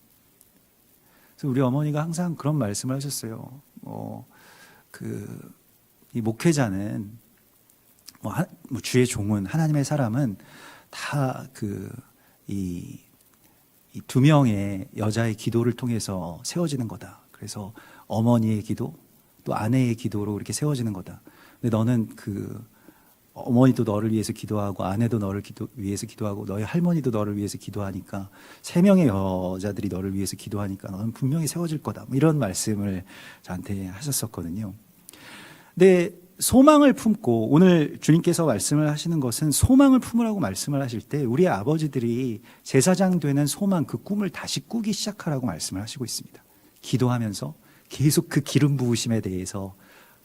그래서 우리 어머니가 항상 그런 말씀을 하셨어요. 이 목회자는 주의 종은 하나님의 사람은 다 이 두 명의 여자의 기도를 통해서 세워지는 거다. 그래서 어머니의 기도 또 아내의 기도로 이렇게 세워지는 거다. 근데 너는 어머니도 너를 위해서 기도하고 아내도 너를 위해서 기도하고 너희 할머니도 너를 위해서 기도하니까 세 명의 여자들이 너를 위해서 기도하니까 너는 분명히 세워질 거다. 이런 말씀을 저한테 하셨었거든요. 근데 소망을 품고 오늘 주님께서 말씀을 하시는 것은 소망을 품으라고 말씀을 하실 때 우리 아버지들이 제사장 되는 소망 그 꿈을 다시 꾸기 시작하라고 말씀을 하시고 있습니다. 기도하면서 계속 그 기름 부으심에 대해서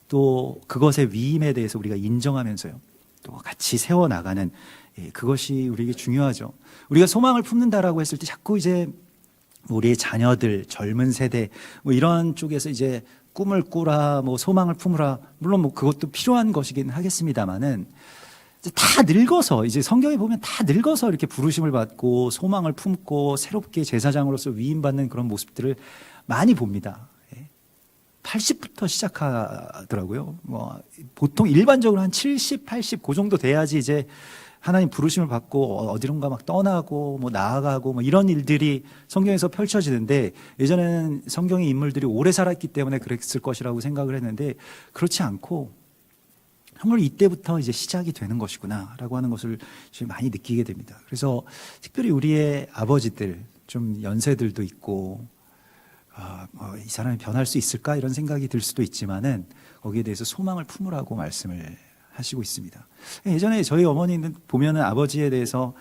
또 그것의 위임에 대해서 우리가 인정하면서요. 또 같이 세워나가는 그것이 우리에게 중요하죠. 우리가 소망을 품는다라고 했을 때 자꾸 이제 우리의 자녀들, 젊은 세대 뭐 이런 쪽에서 이제 꿈을 꾸라, 뭐 소망을 품으라, 물론 뭐 그것도 필요한 것이긴 하겠습니다만은 다 늙어서 이제 성경에 보면 다 늙어서 이렇게 부르심을 받고 소망을 품고 새롭게 제사장으로서 위임받는 그런 모습들을 많이 봅니다. 80부터 시작하더라고요. 뭐 보통 일반적으로 한 70, 80 그 정도 돼야지 이제 하나님 부르심을 받고 어디론가 막 떠나고 뭐 나아가고 뭐 이런 일들이 성경에서 펼쳐지는데 예전에는 성경의 인물들이 오래 살았기 때문에 그랬을 것이라고 생각을 했는데 그렇지 않고 정말 이때부터 이제 시작이 되는 것이구나라고 하는 것을 지금 많이 느끼게 됩니다. 그래서 특별히 우리의 아버지들 좀 연세들도 있고 이 사람이 변할 수 있을까 이런 생각이 들 수도 있지만은 거기에 대해서 소망을 품으라고 말씀을 하시고 있습니다. 예전에 저희 어머니는 보면은 아버지에 대해서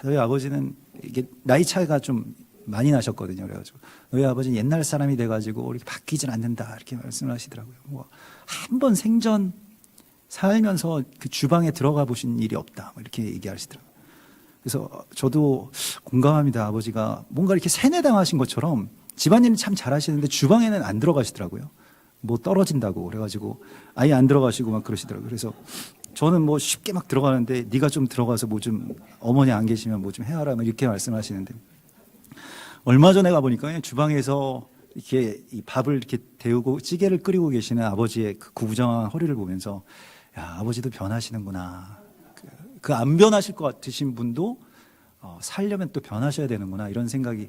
너희 아버지는 이게 나이 차이가 좀 많이 나셨거든요. 그래가지고 너희 아버지는 옛날 사람이 돼가지고 이렇게 바뀌진 않는다 이렇게 말씀을 하시더라고요. 뭐 한 번 생전 살면서 그 주방에 들어가 보신 일이 없다 이렇게 얘기하시더라고요. 그래서 저도 공감합니다. 아버지가 뭔가 이렇게 세뇌당하신 것처럼 집안일은 참 잘하시는데 주방에는 안 들어가시더라고요. 뭐 떨어진다고 그래가지고 아예 안 들어가시고 막 그러시더라고요. 그래서 저는 뭐 쉽게 막 들어가는데 네가 좀 들어가서 뭐 좀 어머니 안 계시면 뭐 좀 해와라 이렇게 말씀하시는데 얼마 전에 가보니까 주방에서 이렇게 이 밥을 이렇게 데우고 찌개를 끓이고 계시는 아버지의 그 구부정한 허리를 보면서 야 아버지도 변하시는구나. 그 안 변하실 것 같으신 분도 살려면 또 변하셔야 되는구나 이런 생각이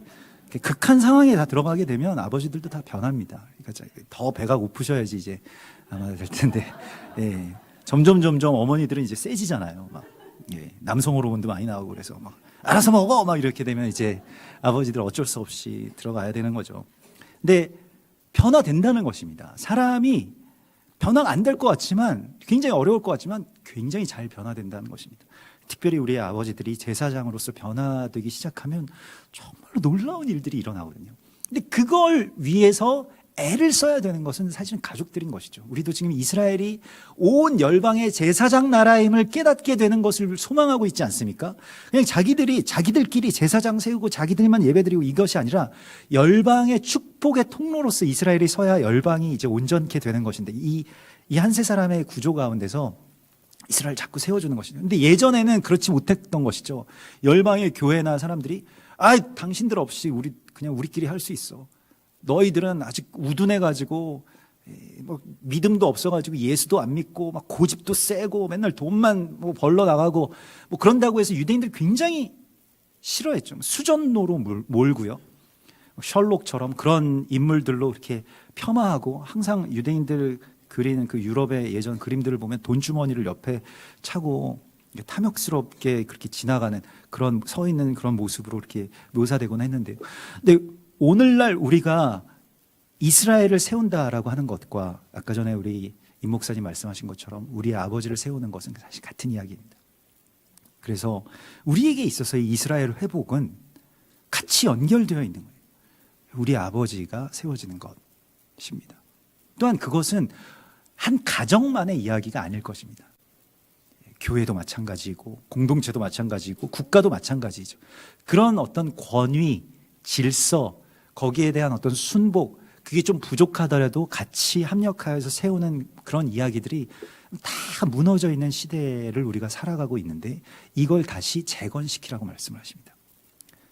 극한 상황에 다 들어가게 되면 아버지들도 다 변합니다. 그러니까 더 배가 고프셔야지 이제 아마 될 텐데 예. 점점 어머니들은 이제 세지잖아요. 막 예. 남성 호르몬도 많이 나오고 그래서 막 알아서 먹어 막 이렇게 되면 이제 아버지들 어쩔 수 없이 들어가야 되는 거죠. 근데 변화된다는 것입니다. 사람이 변화가 안 될 것 같지만 굉장히 어려울 것 같지만 굉장히 잘 변화된다는 것입니다. 특별히 우리의 아버지들이 제사장으로서 변화되기 시작하면 정말로 놀라운 일들이 일어나거든요. 근데 그걸 위해서 애를 써야 되는 것은 사실은 가족들인 것이죠. 우리도 지금 이스라엘이 온 열방의 제사장 나라임을 깨닫게 되는 것을 소망하고 있지 않습니까? 그냥 자기들끼리 제사장 세우고 자기들만 예배드리고 이것이 아니라 열방의 축복의 통로로서 이스라엘이 서야 열방이 이제 온전케 되는 것인데 이 한 세 사람의 구조 가운데서 이스라엘 자꾸 세워주는 것이죠. 근데 예전에는 그렇지 못했던 것이죠. 열방의 교회나 사람들이 당신들 없이 그냥 우리끼리 할 수 있어. 너희들은 아직 우둔해가지고 뭐 믿음도 없어가지고 예수도 안 믿고 막 고집도 세고 맨날 돈만 뭐 벌러 나가고 뭐 그런다고 해서 유대인들이 굉장히 싫어했죠. 수전노로 몰고요. 셜록처럼 그런 인물들로 이렇게 폄하하고 항상 유대인들 그리는 그 유럽의 예전 그림들을 보면 돈주머니를 옆에 차고 탐욕스럽게 그렇게 지나가는 그런 서 있는 그런 모습으로 이렇게 묘사되곤 했는데요. 근데 오늘날 우리가 이스라엘을 세운다라고 하는 것과 아까 전에 우리 임 목사님 말씀하신 것처럼 우리의 아버지를 세우는 것은 사실 같은 이야기입니다. 그래서 우리에게 있어서의 이스라엘 회복은 같이 연결되어 있는 거예요. 우리 아버지가 세워지는 것입니다. 또한 그것은 한 가정만의 이야기가 아닐 것입니다. 교회도 마찬가지고 공동체도 마찬가지고 국가도 마찬가지죠. 그런 어떤 권위, 질서, 거기에 대한 어떤 순복, 그게 좀 부족하더라도 같이 합력하여서 세우는 그런 이야기들이 다 무너져 있는 시대를 우리가 살아가고 있는데 이걸 다시 재건시키라고 말씀을 하십니다.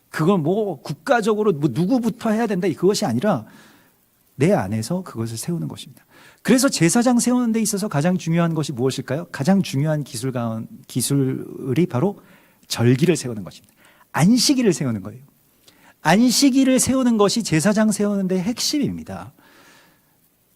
그건 뭐 국가적으로 뭐 누구부터 해야 된다 그것이 아니라 내 안에서 그것을 세우는 것입니다. 그래서 제사장 세우는 데 있어서 가장 중요한 것이 무엇일까요? 가장 중요한 기술이 바로 절기를 세우는 것입니다. 안식일을 세우는 거예요. 안식일을 세우는 것이 제사장 세우는 데 핵심입니다.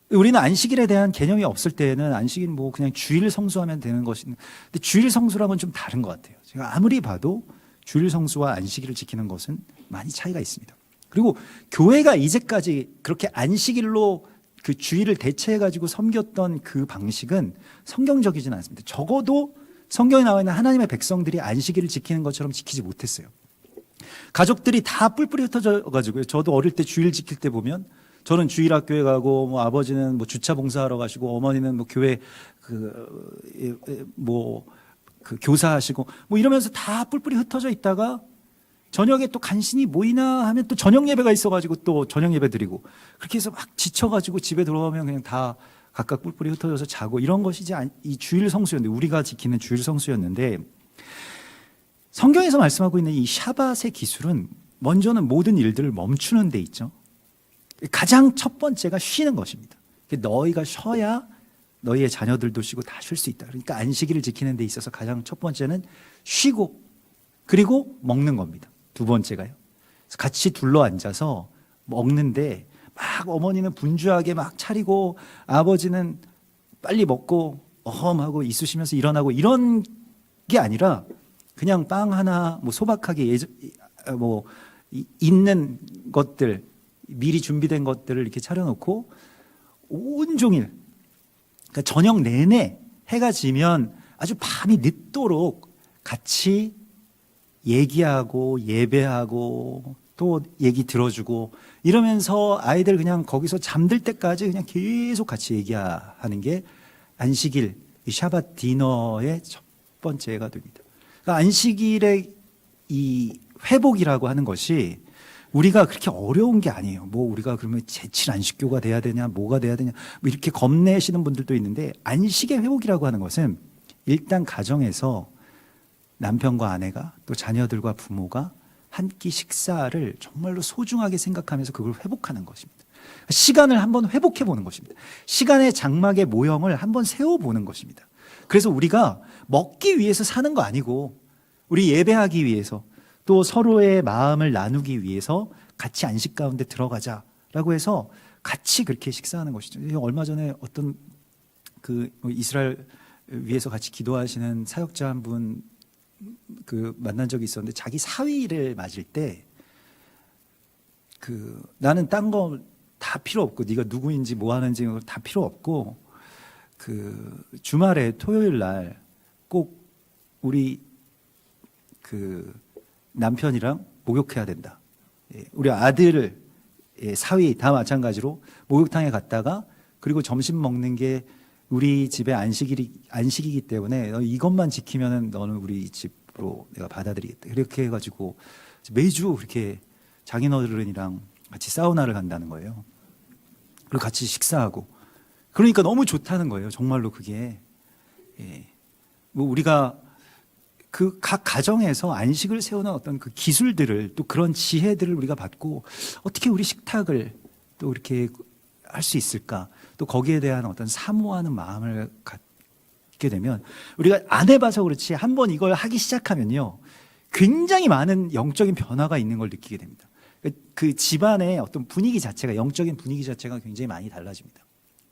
우리는 안식일에 대한 개념이 없을 때에는 안식일 뭐 그냥 주일 성수하면 되는 것인데 주일 성수랑은 좀 다른 것 같아요. 제가 아무리 봐도 주일 성수와 안식일을 지키는 것은 많이 차이가 있습니다. 그리고 교회가 이제까지 그렇게 안식일로 그 주일을 대체해가지고 섬겼던 그 방식은 성경적이지는 않습니다. 적어도 성경에 나와 있는 하나님의 백성들이 안식일을 지키는 것처럼 지키지 못했어요. 가족들이 다 뿔뿔이 흩어져가지고요. 저도 어릴 때 주일 지킬 때 보면 저는 주일 학교에 가고 뭐 아버지는 뭐 주차 봉사하러 가시고 어머니는 뭐 교회 그 교사하시고 뭐 이러면서 다 뿔뿔이 흩어져 있다가 저녁에 또 간신히 모이나 하면 또 저녁 예배가 있어가지고 또 저녁 예배 드리고 그렇게 해서 막 지쳐가지고 집에 들어가면 그냥 다 각각 뿔뿔이 흩어져서 자고 이런 것이 이제 이 주일 성수였는데 우리가 지키는 주일 성수였는데 성경에서 말씀하고 있는 이 샤밧의 기술은 먼저는 모든 일들을 멈추는 데 있죠. 가장 첫 번째가 쉬는 것입니다. 너희가 쉬어야 너희의 자녀들도 쉬고 다 쉴 수 있다. 그러니까 안식일을 지키는 데 있어서 가장 첫 번째는 쉬고 그리고 먹는 겁니다. 두 번째가요. 같이 둘러 앉아서 먹는데 막 어머니는 분주하게 막 차리고 아버지는 빨리 먹고 어험하고 있으시면서 일어나고 이런 게 아니라 그냥 빵 하나 뭐 소박하게 뭐 있는 것들 미리 준비된 것들을 이렇게 차려놓고 온종일, 그러니까 저녁 내내 해가 지면 아주 밤이 늦도록 같이 얘기하고 예배하고 또 얘기 들어주고 이러면서 아이들 그냥 거기서 잠들 때까지 그냥 계속 같이 얘기하는 게 안식일, 이 샤밧 디너의 첫 번째가 됩니다. 그러니까 안식일의 이 회복이라고 하는 것이 우리가 그렇게 어려운 게 아니에요. 뭐 우리가 그러면 제칠 안식교가 돼야 되냐, 뭐가 돼야 되냐, 뭐 이렇게 겁내시는 분들도 있는데 안식의 회복이라고 하는 것은 일단 가정에서 남편과 아내가 또 자녀들과 부모가 한 끼 식사를 정말로 소중하게 생각하면서 그걸 회복하는 것입니다. 시간을 한번 회복해 보는 것입니다. 시간의 장막의 모형을 한번 세워보는 것입니다. 그래서 우리가 먹기 위해서 사는 거 아니고 우리 예배하기 위해서 또 서로의 마음을 나누기 위해서 같이 안식 가운데 들어가자라고 해서 같이 그렇게 식사하는 것이죠. 얼마 전에 어떤 그 이스라엘 위해서 같이 기도하시는 사역자 한 분 그 만난 적이 있었는데 자기 사위를 맞을 때 그 나는 딴 거 다 필요 없고 네가 누구인지 뭐 하는지 다 필요 없고 그 주말에 토요일 날 꼭 우리 그 남편이랑 목욕해야 된다. 우리 아들을 사위 다 마찬가지로 목욕탕에 갔다가 그리고 점심 먹는 게 우리 집의 안식이기 때문에 너 이것만 지키면은 너는 우리 집으로 내가 받아들이겠다. 이렇게 해가지고 매주 그렇게 장인어른이랑 같이 사우나를 간다는 거예요. 그리고 같이 식사하고 그러니까 너무 좋다는 거예요. 정말로 그게 뭐 우리가 그 각 가정에서 안식을 세우는 어떤 그 기술들을 또 그런 지혜들을 우리가 받고 어떻게 우리 식탁을 또 이렇게 할 수 있을까? 또 거기에 대한 어떤 사모하는 마음을 갖게 되면 우리가 안 해봐서 그렇지 한번 이걸 하기 시작하면요 굉장히 많은 영적인 변화가 있는 걸 느끼게 됩니다. 그 집안의 어떤 분위기 자체가 영적인 분위기 자체가 굉장히 많이 달라집니다.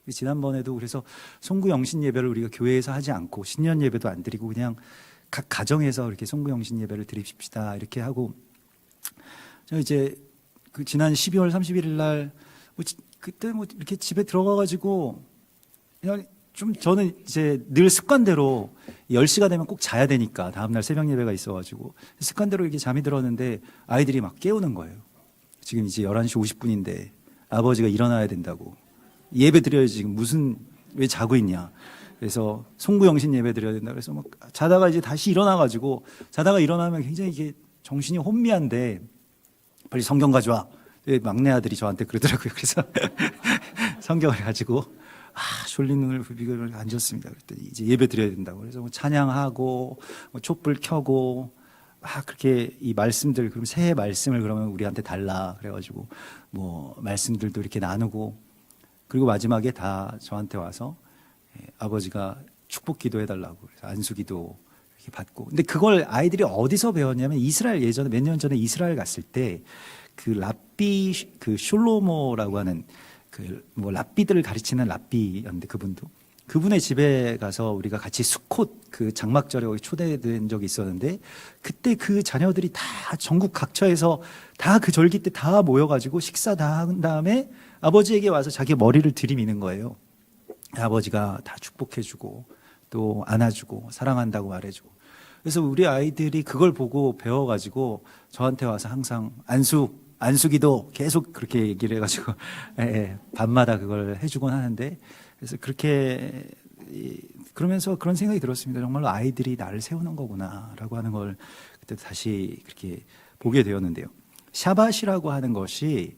지난번에도 그래서 송구영신 예배를 우리가 교회에서 하지 않고 신년 예배도 안 드리고 그냥 각 가정에서 이렇게 송구영신 예배를 드립시다 이렇게 하고 저 이제 그 지난 12월 31일 날 뭐 그때 뭐 이렇게 집에 들어가가지고 그냥 좀 저는 이제 늘 습관대로 10시가 되면 꼭 자야 되니까 다음날 새벽 예배가 있어가지고 습관대로 이렇게 잠이 들었는데 아이들이 막 깨우는 거예요. 지금 이제 11시 50분인데 아버지가 일어나야 된다고 예배 드려야지 지금 무슨 왜 자고 있냐. 그래서 송구영신 예배 드려야 된다. 그래서 막 자다가 이제 다시 일어나가지고 자다가 일어나면 굉장히 이게 정신이 혼미한데 빨리 성경 가져와. 막내 아들이 저한테 그러더라고요. 그래서 성경을 가지고 졸린 눈을 부비고 앉았습니다. 그랬더니 이제 예배 드려야 된다고. 그래서 뭐 찬양하고 뭐 촛불 켜고 그렇게 이 말씀들 그럼 새해 말씀을 그러면 우리한테 달라. 그래가지고 뭐 말씀들도 이렇게 나누고 그리고 마지막에 다 저한테 와서 아버지가 축복 기도해달라고 그래서 안수기도 이렇게 받고. 근데 그걸 아이들이 어디서 배웠냐면 이스라엘 예전에 몇 년 전에 이스라엘 갔을 때 그 랍비 그 숄로모라고 하는 그 뭐 랍비들을 가르치는 랍비였는데 그분의 집에 가서 우리가 같이 수콧 그 장막절에 초대된 적이 있었는데 그때 그 자녀들이 다 전국 각처에서 다 그 절기 때 다 모여가지고 식사 다 한 다음에 아버지에게 와서 자기 머리를 들이미는 거예요. 아버지가 다 축복해주고 또 안아주고 사랑한다고 말해주고. 그래서 우리 아이들이 그걸 보고 배워가지고 저한테 와서 항상 안수기도 계속 그렇게 얘기를 해가지고 밤마다 그걸 해주곤 하는데 그래서 그렇게 그러면서 그런 생각이 들었습니다. 정말로 아이들이 나를 세우는 거구나라고 하는 걸 그때 다시 그렇게 보게 되었는데요. 샤밧이라고 하는 것이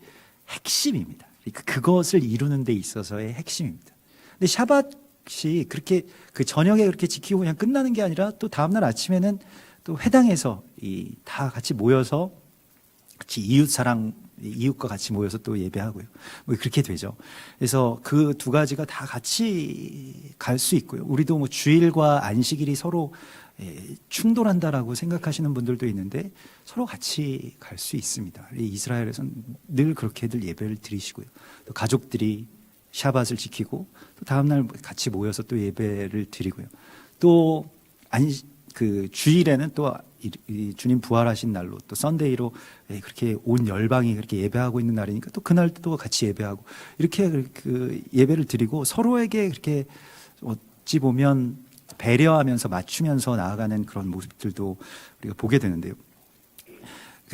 핵심입니다. 그것을 이루는 데 있어서의 핵심입니다. 근데 샤밧이 그렇게 그 저녁에 그렇게 지키고 그냥 끝나는 게 아니라 또 다음날 아침에는 또 회당에서 다 같이 모여서 같이 이웃과 같이 모여서 또 예배하고요. 뭐 그렇게 되죠. 그래서 그 두 가지가 다 같이 갈 수 있고요. 우리도 뭐 주일과 안식일이 서로 충돌한다라고 생각하시는 분들도 있는데 서로 같이 갈 수 있습니다. 이스라엘에서는 늘 그렇게들 예배를 드리시고요. 또 가족들이 샤밧을 지키고 또 다음날 같이 모여서 또 예배를 드리고요. 또 그 주일에는 또 이 주님 부활하신 날로 또 썬데이로 그렇게 온 열방이 그렇게 예배하고 있는 날이니까 또 그날 또 같이 예배하고 이렇게 그 예배를 드리고 서로에게 그렇게 어찌 보면 배려하면서 맞추면서 나아가는 그런 모습들도 우리가 보게 되는데요.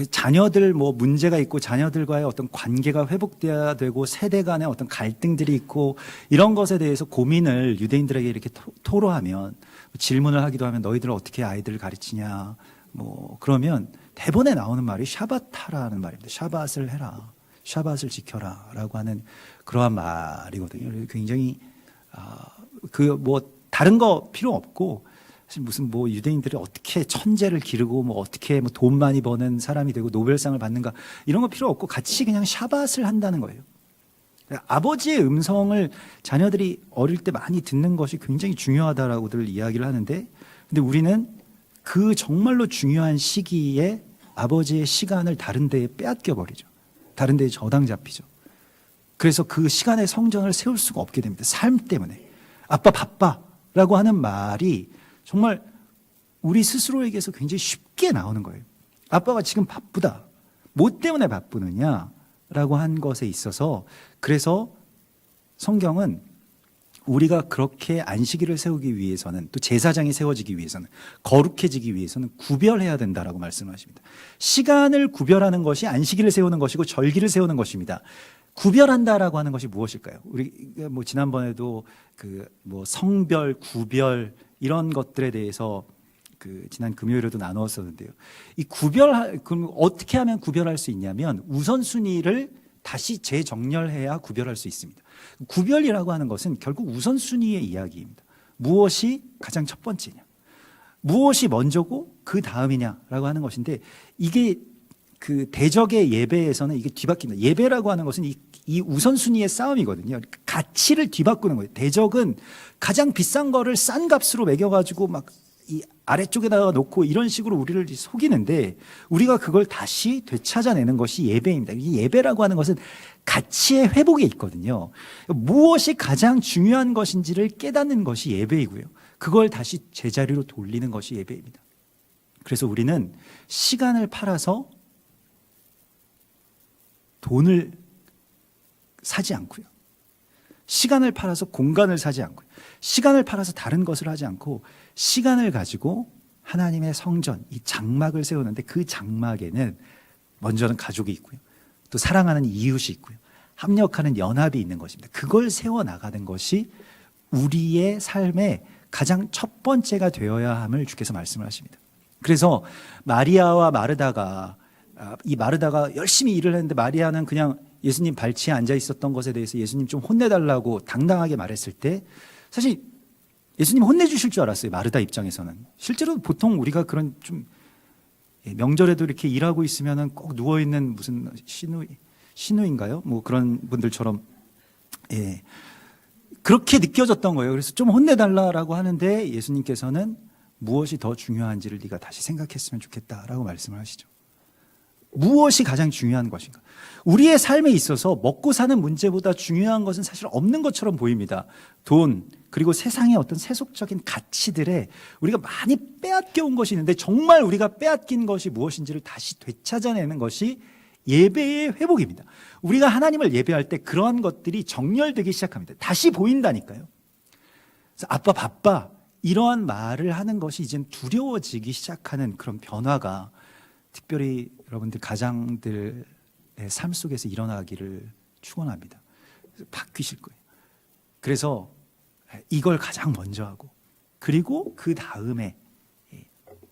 자녀들 뭐 문제가 있고 자녀들과의 어떤 관계가 회복돼야 되고 세대 간의 어떤 갈등들이 있고 이런 것에 대해서 고민을 유대인들에게 이렇게 토로하면 질문을 하기도 하면 너희들은 어떻게 아이들을 가르치냐 뭐 그러면 대본에 나오는 말이 샤바타라는 말입니다. 샤밧을 해라, 샤밧을 지켜라라고 하는 그러한 말이거든요. 굉장히 그 뭐 다른 거 필요 없고 사실 무슨 뭐 유대인들이 어떻게 천재를 기르고 뭐 어떻게 뭐 돈 많이 버는 사람이 되고 노벨상을 받는가 이런 거 필요 없고 같이 그냥 샤밧을 한다는 거예요. 아버지의 음성을 자녀들이 어릴 때 많이 듣는 것이 굉장히 중요하다라고들 이야기를 하는데 근데 우리는 그 정말로 중요한 시기에 아버지의 시간을 다른 데에 빼앗겨 버리죠. 다른 데에 저당 잡히죠. 그래서 그 시간에 성전을 세울 수가 없게 됩니다. 삶 때문에. 아빠 바빠라고 하는 말이 정말 우리 스스로에게서 굉장히 쉽게 나오는 거예요. 아빠가 지금 바쁘다. 뭐 때문에 바쁘느냐라고 한 것에 있어서 그래서 성경은 우리가 그렇게 안식일을 세우기 위해서는 또 제사장이 세워지기 위해서는 거룩해지기 위해서는 구별해야 된다라고 말씀하십니다. 시간을 구별하는 것이 안식일을 세우는 것이고 절기를 세우는 것입니다. 구별한다라고 하는 것이 무엇일까요? 우리 뭐 지난번에도 그 뭐 성별, 구별 이런 것들에 대해서 그 지난 금요일에도 나누었었는데요. 이 그럼 어떻게 하면 구별할 수 있냐면 우선순위를 다시 재정렬해야 구별할 수 있습니다. 구별이라고 하는 것은 결국 우선순위의 이야기입니다. 무엇이 가장 첫 번째냐, 무엇이 먼저고 그 다음이냐라고 하는 것인데 이게 그 대적의 예배에서는 이게 뒤바뀝니다. 예배라고 하는 것은 이 우선순위의 싸움이거든요. 가치를 뒤바꾸는 거예요. 대적은 가장 비싼 거를 싼 값으로 매겨가지고 막 이 아래쪽에다가 놓고 이런 식으로 우리를 속이는데 우리가 그걸 다시 되찾아내는 것이 예배입니다. 이 예배라고 하는 것은 가치의 회복에 있거든요. 무엇이 가장 중요한 것인지를 깨닫는 것이 예배이고요. 그걸 다시 제자리로 돌리는 것이 예배입니다. 그래서 우리는 시간을 팔아서 돈을 사지 않고요. 시간을 팔아서 공간을 사지 않고요. 시간을 팔아서 다른 것을 하지 않고 시간을 가지고 하나님의 성전, 이 장막을 세우는데 그 장막에는 먼저는 가족이 있고요. 또 사랑하는 이웃이 있고요. 합력하는 연합이 있는 것입니다. 그걸 세워나가는 것이 우리의 삶의 가장 첫 번째가 되어야 함을 주께서 말씀을 하십니다. 그래서 마리아와 마르다가 이 마르다가 열심히 일을 했는데 마리아는 그냥 예수님 발치에 앉아 있었던 것에 대해서 예수님 좀 혼내달라고 당당하게 말했을 때 사실 예수님 혼내주실 줄 알았어요. 마르다 입장에서는. 실제로 보통 우리가 그런 좀 명절에도 이렇게 일하고 있으면은 꼭 누워있는 무슨 신우인가요? 뭐 그런 분들처럼 그렇게 느껴졌던 거예요. 그래서 좀 혼내달라라고 하는데 예수님께서는 무엇이 더 중요한지를 네가 다시 생각했으면 좋겠다라고 말씀을 하시죠. 무엇이 가장 중요한 것인가? 우리의 삶에 있어서 먹고 사는 문제보다 중요한 것은 사실 없는 것처럼 보입니다. 돈, 그리고 세상의 어떤 세속적인 가치들에 우리가 많이 빼앗겨 온 것이 있는데 정말 우리가 빼앗긴 것이 무엇인지를 다시 되찾아내는 것이 예배의 회복입니다. 우리가 하나님을 예배할 때 그러한 것들이 정렬되기 시작합니다. 다시 보인다니까요. 그래서 아빠 바빠 이러한 말을 하는 것이 이젠 두려워지기 시작하는 그런 변화가 특별히 여러분들 가장들의 삶 속에서 일어나기를 축원합니다. 바뀌실 거예요. 그래서 이걸 가장 먼저 하고 그리고 그 다음에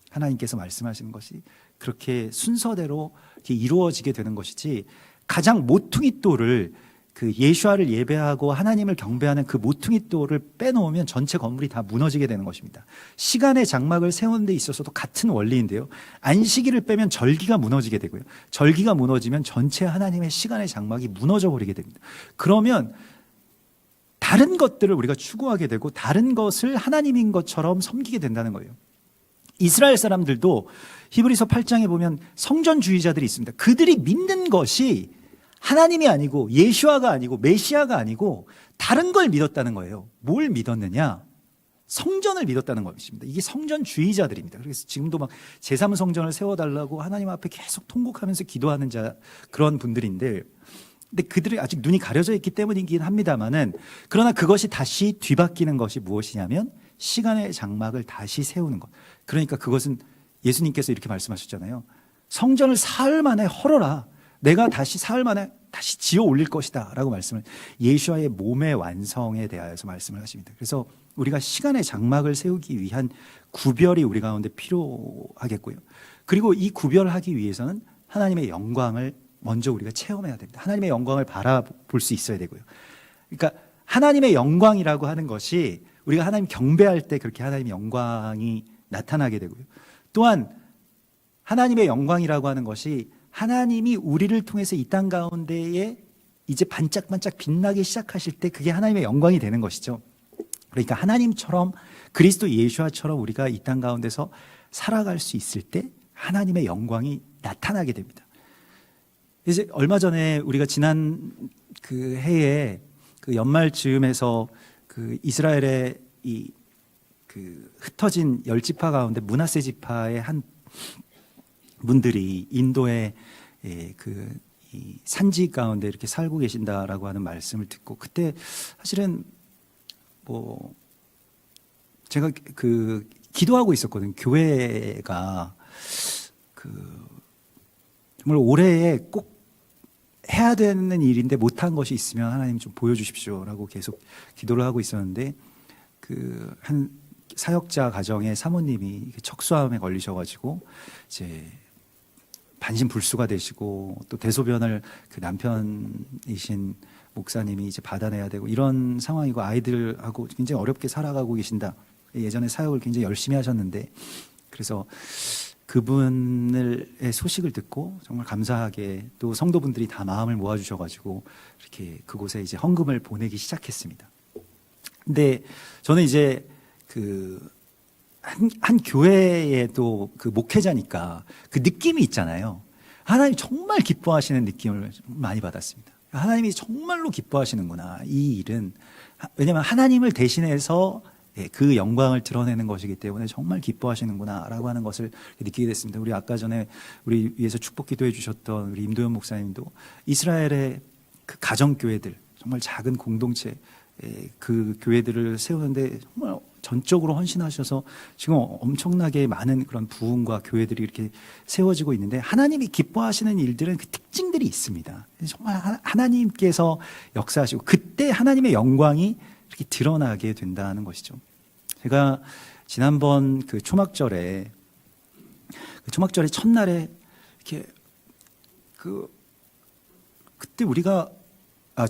하나님께서 말씀하시는 것이 그렇게 순서대로 이렇게 이루어지게 되는 것이지 가장 모퉁이돌을 그 예수아를 예배하고 하나님을 경배하는 그 모퉁이돌을 빼놓으면 전체 건물이 다 무너지게 되는 것입니다. 시간의 장막을 세우는 데 있어서도 같은 원리인데요. 안식일을 빼면 절기가 무너지게 되고요. 절기가 무너지면 전체 하나님의 시간의 장막이 무너져 버리게 됩니다. 그러면 다른 것들을 우리가 추구하게 되고 다른 것을 하나님인 것처럼 섬기게 된다는 거예요. 이스라엘 사람들도 히브리서 8장에 보면 성전주의자들이 있습니다. 그들이 믿는 것이 하나님이 아니고 예수아가 아니고 메시아가 아니고 다른 걸 믿었다는 거예요. 뭘 믿었느냐? 성전을 믿었다는 것입니다. 이게 성전주의자들입니다. 그래서 지금도 막 제3성전을 세워달라고 하나님 앞에 계속 통곡하면서 기도하는 그런 분들인데, 근데 그들이 아직 눈이 가려져 있기 때문이긴 합니다만은, 그러나 그것이 다시 뒤바뀌는 것이 무엇이냐면 시간의 장막을 다시 세우는 것. 그러니까 그것은 예수님께서 이렇게 말씀하셨잖아요. 성전을 사흘 만에 헐어라. 내가 다시 사흘 만에 다시 지어 올릴 것이다 라고 말씀을, 예수와의 몸의 완성에 대하여서 말씀을 하십니다. 그래서 우리가 시간의 장막을 세우기 위한 구별이 우리 가운데 필요하겠고요. 그리고 이 구별하기 위해서는 하나님의 영광을 먼저 우리가 체험해야 됩니다. 하나님의 영광을 바라볼 수 있어야 되고요. 그러니까 하나님의 영광이라고 하는 것이 우리가 하나님 경배할 때 그렇게 하나님의 영광이 나타나게 되고요. 또한 하나님의 영광이라고 하는 것이 하나님이 우리를 통해서 이 땅 가운데에 이제 반짝반짝 빛나기 시작하실 때 그게 하나님의 영광이 되는 것이죠. 그러니까 하나님처럼, 그리스도 예수와처럼 우리가 이 땅 가운데서 살아갈 수 있을 때 하나님의 영광이 나타나게 됩니다. 이제 얼마 전에 우리가 지난 그 해에 그 연말 즈음에서 그 이스라엘의 이 그 흩어진 10지파 가운데 므낫세 지파의 한 분들이 인도의 이 산지 가운데 이렇게 살고 계신다라고 하는 말씀을 듣고, 그때 사실은 뭐 제가 그 기도하고 있었거든요. 교회가 그 정말 올해에 꼭 해야 되는 일인데 못한 것이 있으면 하나님 좀 보여주십시오라고 계속 기도를 하고 있었는데, 그 한 사역자 가정의 사모님이 척수암에 걸리셔가지고 이제 반신불수가 되시고, 또 대소변을 그 남편이신 목사님이 이제 받아내야 되고 이런 상황이고, 아이들하고 굉장히 어렵게 살아가고 계신다. 예전에 사역을 굉장히 열심히 하셨는데, 그래서 그분의 소식을 듣고 정말 감사하게 또 성도분들이 다 마음을 모아주셔가지고 이렇게 그곳에 이제 헌금을 보내기 시작했습니다. 근데 저는 이제 한 교회에도 그 목회자니까 그 느낌이 있잖아요. 하나님 정말 기뻐하시는 느낌을 많이 받았습니다. 하나님이 정말로 기뻐하시는구나. 이 일은, 왜냐하면 하나님을 대신해서 그 영광을 드러내는 것이기 때문에 정말 기뻐하시는구나 라고 하는 것을 느끼게 됐습니다. 우리 아까 전에 우리 위해서 축복 기도해 주셨던 우리 임도현 목사님도 이스라엘의 그 가정교회들, 정말 작은 공동체, 그 교회들을 세우는데 정말 전적으로 헌신하셔서 지금 엄청나게 많은 그런 부흥과 교회들이 이렇게 세워지고 있는데, 하나님이 기뻐하시는 일들은 그 특징들이 있습니다. 정말 하나님께서 역사하시고 그때 하나님의 영광이 이렇게 드러나게 된다는 것이죠. 제가 지난번 그 초막절의 첫날에 이렇게 그때 우리가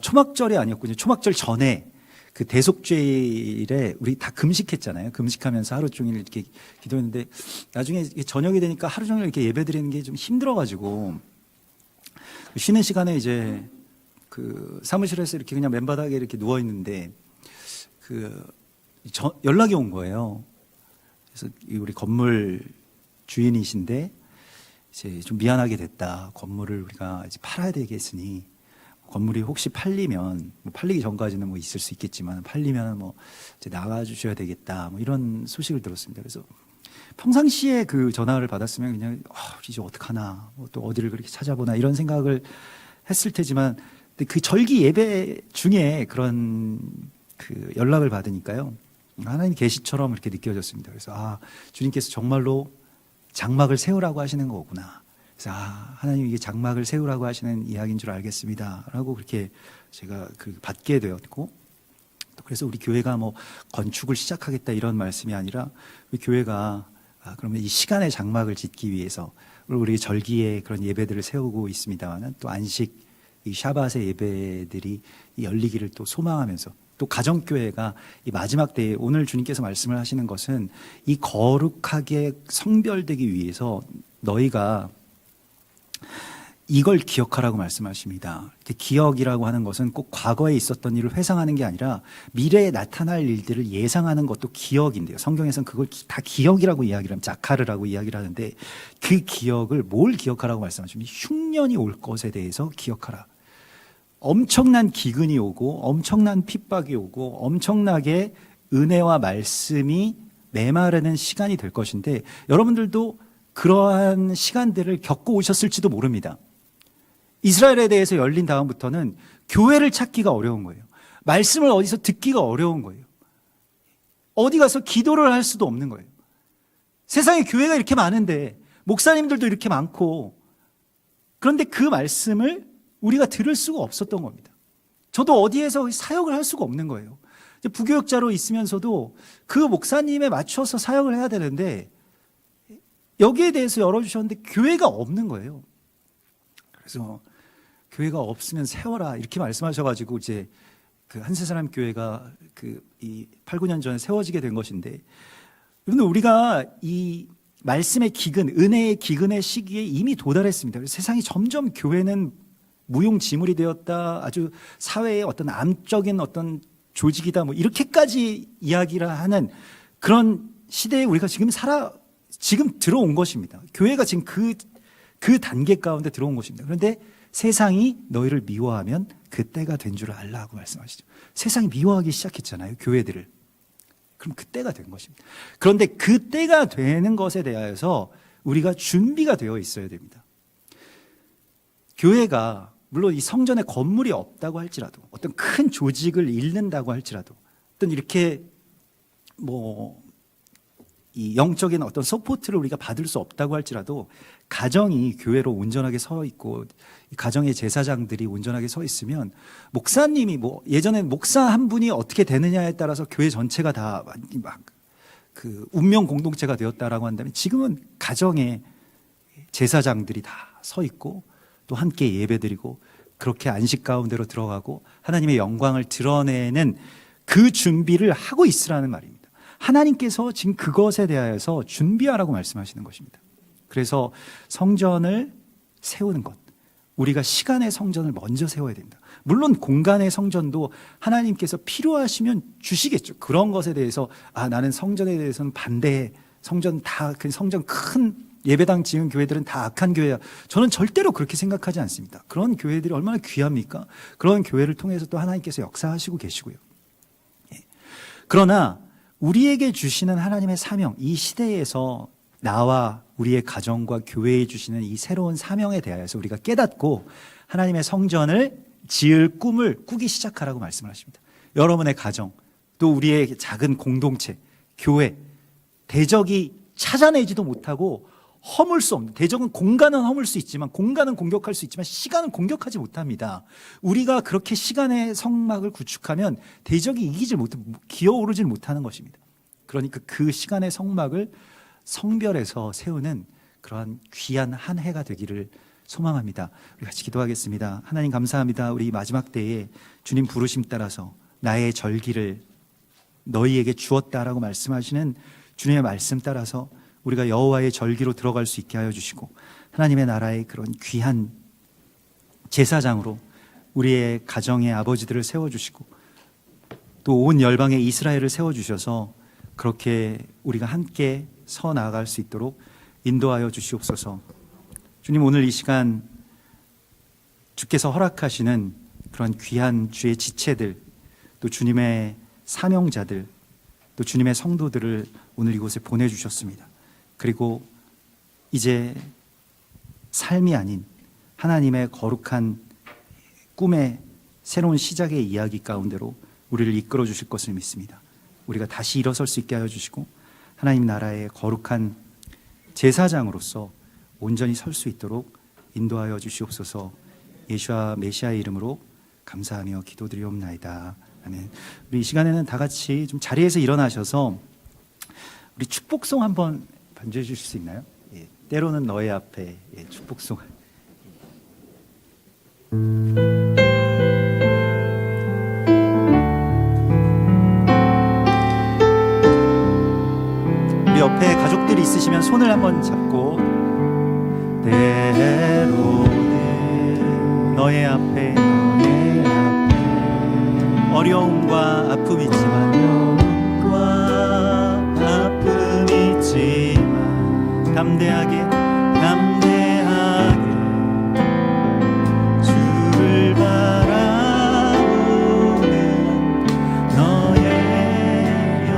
초막절이 아니었군요. 초막절 전에 그 대속죄일에 우리 다 금식했잖아요. 금식하면서 하루 종일 이렇게 기도했는데, 나중에 저녁이 되니까 하루 종일 이렇게 예배드리는 게 좀 힘들어가지고 쉬는 시간에 이제 그 사무실에서 이렇게 그냥 맨바닥에 이렇게 누워 있는데 연락이 온 거예요. 그래서 우리 건물 주인이신데 이제 좀 미안하게 됐다. 건물을 우리가 이제 팔아야 되겠으니, 건물이 혹시 팔리면, 뭐 팔리기 전까지는 뭐 있을 수 있겠지만 팔리면 뭐 이제 나가 주셔야 되겠다. 뭐 이런 소식을 들었습니다. 그래서 평상시에 그 전화를 받았으면 그냥 이제 어떡하나, 뭐 또 어디를 그렇게 찾아보나 이런 생각을 했을 테지만, 근데 그 절기 예배 중에 그런 그 연락을 받으니까요, 하나님 계시처럼 이렇게 느껴졌습니다. 그래서 주님께서 정말로 장막을 세우라고 하시는 거구나. 그래서 하나님 이게 장막을 세우라고 하시는 이야기인 줄 알겠습니다 라고 그렇게 제가 받게 되었고, 또 그래서 우리 교회가 뭐 건축을 시작하겠다 이런 말씀이 아니라, 우리 교회가 그러면 이 시간의 장막을 짓기 위해서 우리 절기에 그런 예배들을 세우고 있습니다만, 또 안식, 이 샤밧의 예배들이 열리기를 또 소망하면서, 또 가정교회가 이 마지막 때에 오늘 주님께서 말씀을 하시는 것은 이 거룩하게 성별되기 위해서 너희가 이걸 기억하라고 말씀하십니다. 기억이라고 하는 것은 꼭 과거에 있었던 일을 회상하는 게 아니라 미래에 나타날 일들을 예상하는 것도 기억인데요. 성경에서는 그걸 다 기억이라고 이야기를 합니다. 자카르라고 이야기를 하는데, 그 기억을 뭘 기억하라고 말씀하십니까? 흉년이 올 것에 대해서 기억하라. 엄청난 기근이 오고 엄청난 핍박이 오고 엄청나게 은혜와 말씀이 메마르는 시간이 될 것인데 여러분들도 그러한 시간들을 겪고 오셨을지도 모릅니다. 이스라엘에 대해서 열린 다음부터는 교회를 찾기가 어려운 거예요. 말씀을 어디서 듣기가 어려운 거예요. 어디 가서 기도를 할 수도 없는 거예요. 세상에 교회가 이렇게 많은데 목사님들도 이렇게 많고 그런데 그 말씀을 우리가 들을 수가 없었던 겁니다. 저도 어디에서 사역을 할 수가 없는 거예요. 부교육자로 있으면서도 그 목사님에 맞춰서 사역을 해야 되는데 여기에 대해서 열어주셨는데 교회가 없는 거예요. 그래서 교회가 없으면 세워라 이렇게 말씀하셔가지고 이제 그 한세사람 교회가 이 8, 9년 전에 세워지게 된 것인데 여러분 우리가 이 말씀의 기근, 은혜의 기근의 시기에 이미 도달했습니다. 세상이 점점 교회는 무용지물이 되었다. 아주 사회의 어떤 암적인 어떤 조직이다. 뭐 이렇게까지 이야기를 하는 그런 시대에 우리가 지금 들어온 것입니다. 교회가 지금 그 단계 가운데 들어온 것입니다. 그런데 세상이 너희를 미워하면 그 때가 된 줄 알라고 말씀하시죠. 세상이 미워하기 시작했잖아요. 교회들을. 그럼 그 때가 된 것입니다. 그런데 그 때가 되는 것에 대하여서 우리가 준비가 되어 있어야 됩니다. 교회가 물론 이 성전에 건물이 없다고 할지라도 어떤 큰 조직을 잃는다고 할지라도 어떤 이렇게 이 영적인 어떤 서포트를 우리가 받을 수 없다고 할지라도 가정이 교회로 온전하게 서 있고 가정의 제사장들이 온전하게 서 있으면 목사님이 예전엔 목사 한 분이 어떻게 되느냐에 따라서 교회 전체가 다 그 운명 공동체가 되었다라고 한다면 지금은 가정의 제사장들이 다 서 있고 또 함께 예배드리고 그렇게 안식 가운데로 들어가고 하나님의 영광을 드러내는 그 준비를 하고 있으라는 말입니다. 하나님께서 지금 그것에 대하여서 준비하라고 말씀하시는 것입니다. 그래서 성전을 세우는 것, 우리가 시간의 성전을 먼저 세워야 된다. 물론 공간의 성전도 하나님께서 필요하시면 주시겠죠. 그런 것에 대해서 나는 성전에 대해서는 반대해. 성전 큰 예배당 지은 교회들은 다 악한 교회야. 저는 절대로 그렇게 생각하지 않습니다. 그런 교회들이 얼마나 귀합니까? 그런 교회를 통해서 또 하나님께서 역사하시고 계시고요. 그러나 우리에게 주시는 하나님의 사명, 이 시대에서 나와 우리의 가정과 교회에 주시는 이 새로운 사명에 대하여서 우리가 깨닫고 하나님의 성전을 지을 꿈을 꾸기 시작하라고 말씀을 하십니다. 여러분의 가정, 또 우리의 작은 공동체, 교회, 대적이 찾아내지도 못하고 허물 수 없는, 대적은 공간은 허물 수 있지만, 공간은 공격할 수 있지만 시간은 공격하지 못합니다. 우리가 그렇게 시간의 성막을 구축하면 대적이 이기질 못하고 기어오르질 못하는 것입니다. 그러니까 그 시간의 성막을 성별에서 세우는 그러한 귀한 한 해가 되기를 소망합니다. 우리 같이 기도하겠습니다. 하나님 감사합니다. 우리 마지막 때에 주님 부르심 따라서 나의 절기를 너희에게 주었다라고 말씀하시는 주님의 말씀 따라서 우리가 여호와의 절기로 들어갈 수 있게 하여 주시고 하나님의 나라의 그런 귀한 제사장으로 우리의 가정의 아버지들을 세워주시고 또 온 열방의 이스라엘을 세워주셔서 그렇게 우리가 함께 서 나아갈 수 있도록 인도하여 주시옵소서. 주님, 오늘 이 시간 주께서 허락하시는 그런 귀한 주의 지체들, 또 주님의 사명자들, 또 주님의 성도들을 오늘 이곳에 보내주셨습니다. 그리고 이제 삶이 아닌 하나님의 거룩한 꿈의 새로운 시작의 이야기 가운데로 우리를 이끌어 주실 것을 믿습니다. 우리가 다시 일어설 수 있게 하여 주시고 하나님 나라의 거룩한 제사장으로서 온전히 설 수 있도록 인도하여 주시옵소서. 예수와 메시아의 이름으로 감사하며 기도드리옵나이다. 아멘. 우리 이 시간에는 다 같이 좀 자리에서 일어나셔서 우리 축복송 한번 반주해 주실 수 있나요? 예, 때로는 너의 앞에 축복송. 우리 옆에 가족들이 있으시면 손을 한번 잡고 때로는 너의 앞에 어려움과 아픔이 있지만 담대하게 주를 바라보는 너의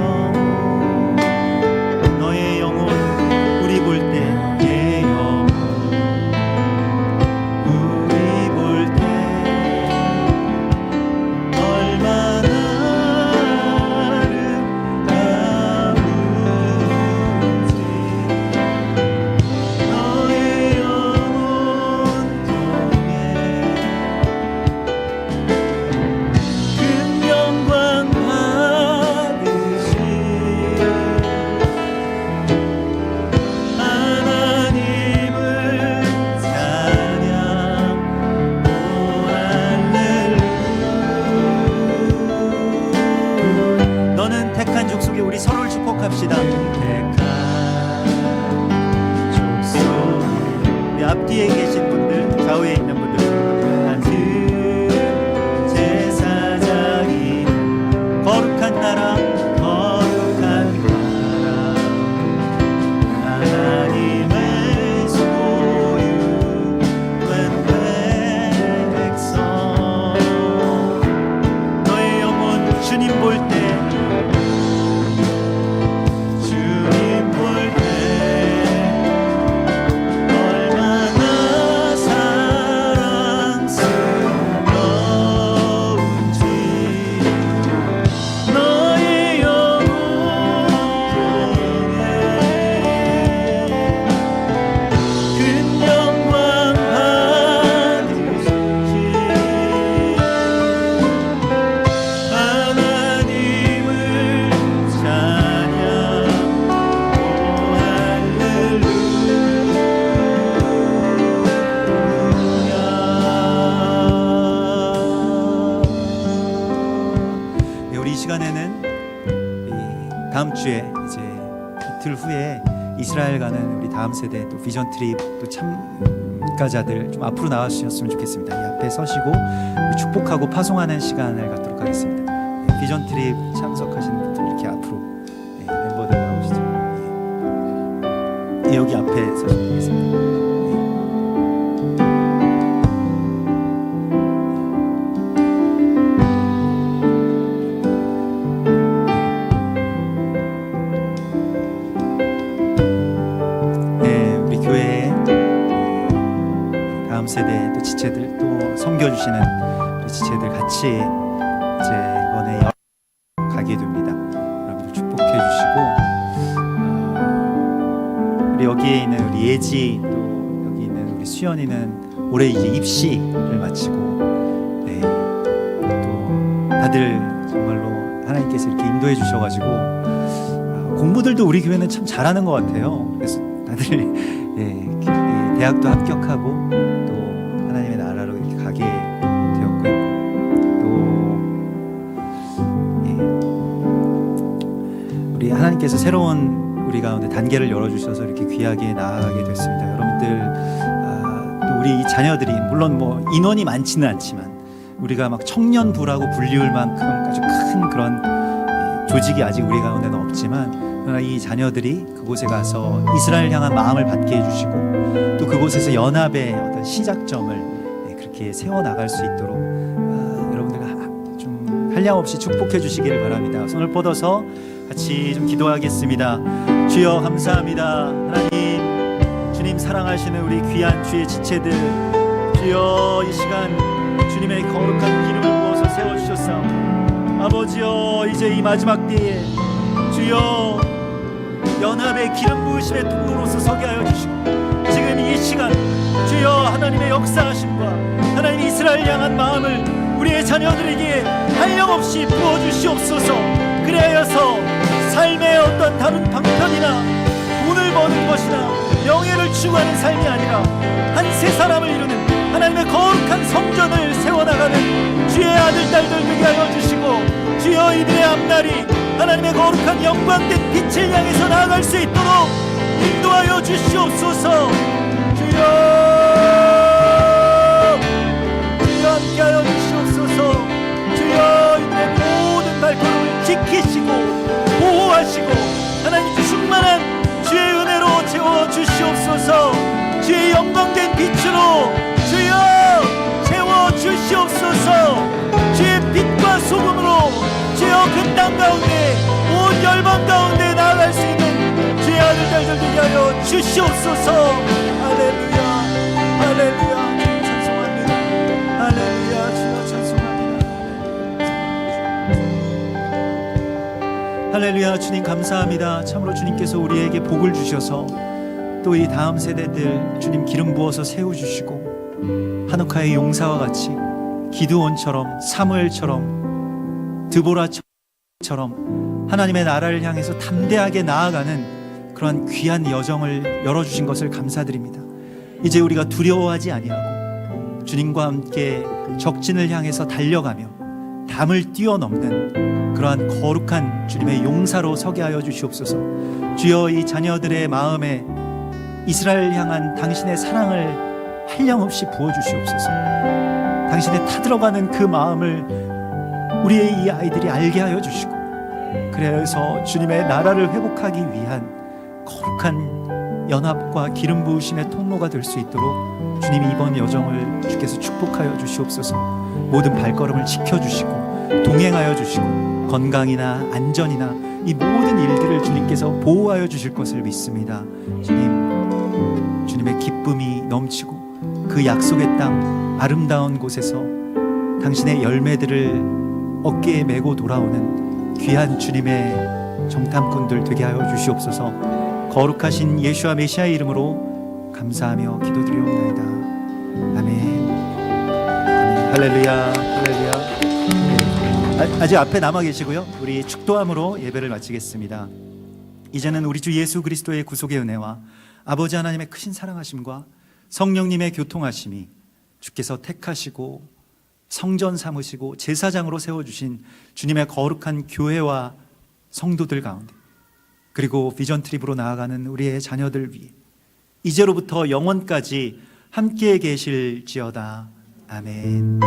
우리 서로를 축복합시다. 택한 족속, 우리 앞뒤에 계신 분들, 좌우에 있는 분들, 같은 제사장이 거룩한 나라, 거룩한 나라, 하나님의 소유된 백성. 너의 영혼 주님 볼 때, 주님 볼 때 얼마나 사랑스러운지, 너의 영혼에 큰 영광 받으시지. 하나님을 네, 우리 이 시간에는 다음 주에 이제 이틀 후에 이스라엘 가는 우리 다음 세대 또 비전 트립 또 참가자들 좀 앞으로 나와 주셨으면 좋겠습니다. 이 앞에 서시고 우리 축복하고 파송하는 시간을 갖도록 하겠습니다. 네, 비전 트립 참석하시는 분들 이렇게 앞으로 멤버들 나오시죠. 네, 여기 앞에 서시면 되겠습니다. 네, 우리 교회에 다음 세대 또 지체들 또 섬겨주시는 우리 지체들 같이 이제 이번에 가게 됩니다. 여러분들 축복해 주시고, 우리 여기에 있는 우리 예지 또 여기 있는 우리 수연이는 올해 이제 입시를 마치고, 네, 또 다들 정말로 하나님께서 이렇게 인도해 주셔가지고 공부들도 우리 교회는 참 잘하는 것 같아요. 그래서 다들 대학도 합격하고 또 하나님의 나라로 이렇게 가게 되었고요. 또 우리 하나님께서 새로운 우리 가운데 단계를 열어주셔서 이렇게 귀하게 나아가게 됐습니다. 여러분들 또 우리 이 자녀들이 물론 뭐 인원이 많지는 않지만 우리가 막 청년부라고 불리울 만큼 아주 큰 그런 조직이 아직 우리 가운데는 없지만, 그러나 이 자녀들이 그곳에 가서 이스라엘 향한 마음을 받게 해주시고 또 그곳에서 연합의 어떤 시작점을 그렇게 세워나갈 수 있도록 여러분들과 좀 한량없이 축복해 주시기를 바랍니다. 손을 뻗어서 같이 좀 기도하겠습니다. 주여 감사합니다. 하나님, 주님 사랑하시는 우리 귀한 주의 지체들, 주여 이 시간 주님의 거룩한 기름을 부어서 세워주셨사옵니다. 아버지여, 이제 이 마지막 때에 주여 연합의 기름 부으심의 통로로서 서게 하여 주시고, 지금 이 시간 주여 하나님의 역사하심과 하나님 이스라엘 향한 마음을 우리의 자녀들에게 한량없이 부어주시옵소서. 그래야서 삶의 어떤 다른 방편이나 돈을 버는 것이나 명예를 추구하는 삶이 아니라 한 세 사람을 이루는 하나님의 거룩한 성전을 세워나가는 주의 아들 딸들 되게 하여 주시고, 주여 이들의 앞날이 하나님의 거룩한 영광된 빛을 향해서 나아갈 수 있도록 인도하여 주시옵소서. 주여 함께하여 주시옵소서. 주여 이들의 모든 발걸음을 지키시고 보호하시고 하나님 충만한 주의 은혜로 채워주시옵소서. 주의 영광된 빛으로 주여 채워주시옵소서. 주의 빛과 소금으로 주여 그 땅 가운데 온 열방 가운데 나아갈 수 있는 주의 아들 딸들 되게 하여 주시옵소서. 할렐루야 할렐루야. 주님 찬송합니다. 할렐루야. 주여 찬송합니다. 할렐루야. 주님 감사합니다. 참으로 주님께서 우리에게 복을 주셔서 또 이 다음 세대들 주님 기름 부어서 세워주시고, 하누카의 용사와 같이 기드온처럼 사무엘처럼 드보라처럼 하나님의 나라를 향해서 담대하게 나아가는 그러한 귀한 여정을 열어주신 것을 감사드립니다. 이제 우리가 두려워하지 아니하고 주님과 함께 적진을 향해서 달려가며 담을 뛰어넘는 그러한 거룩한 주님의 용사로 서게 하여 주시옵소서. 주여, 이 자녀들의 마음에 이스라엘 향한 당신의 사랑을 한량없이 부어주시옵소서. 당신의 타들어가는 그 마음을 우리의 이 아이들이 알게 하여 주시고, 그래서 주님의 나라를 회복하기 위한 거룩한 연합과 기름 부으심의 통로가 될 수 있도록 주님이 이번 여정을 주께서 축복하여 주시옵소서. 모든 발걸음을 지켜주시고 동행하여 주시고 건강이나 안전이나 이 모든 일들을 주님께서 보호하여 주실 것을 믿습니다. 주님의 기쁨이 넘치고 그 약속의 땅 아름다운 곳에서 당신의 열매들을 어깨에 메고 돌아오는 귀한 주님의 정탐꾼들 되게 하여 주시옵소서. 거룩하신 예수와 메시아의 이름으로 감사하며 기도드리옵나이다. 아멘. 할렐루야, 할렐루야. 아직 앞에 남아 계시고요. 우리 축도함으로 예배를 마치겠습니다. 이제는 우리 주 예수 그리스도의 구속의 은혜와 아버지 하나님의 크신 사랑하심과 성령님의 교통하심이 주께서 택하시고 성전 삼으시고 제사장으로 세워주신 주님의 거룩한 교회와 성도들 가운데, 그리고 비전 트립으로 나아가는 우리의 자녀들 위해 이제로부터 영원까지 함께 계실지어다. 아멘.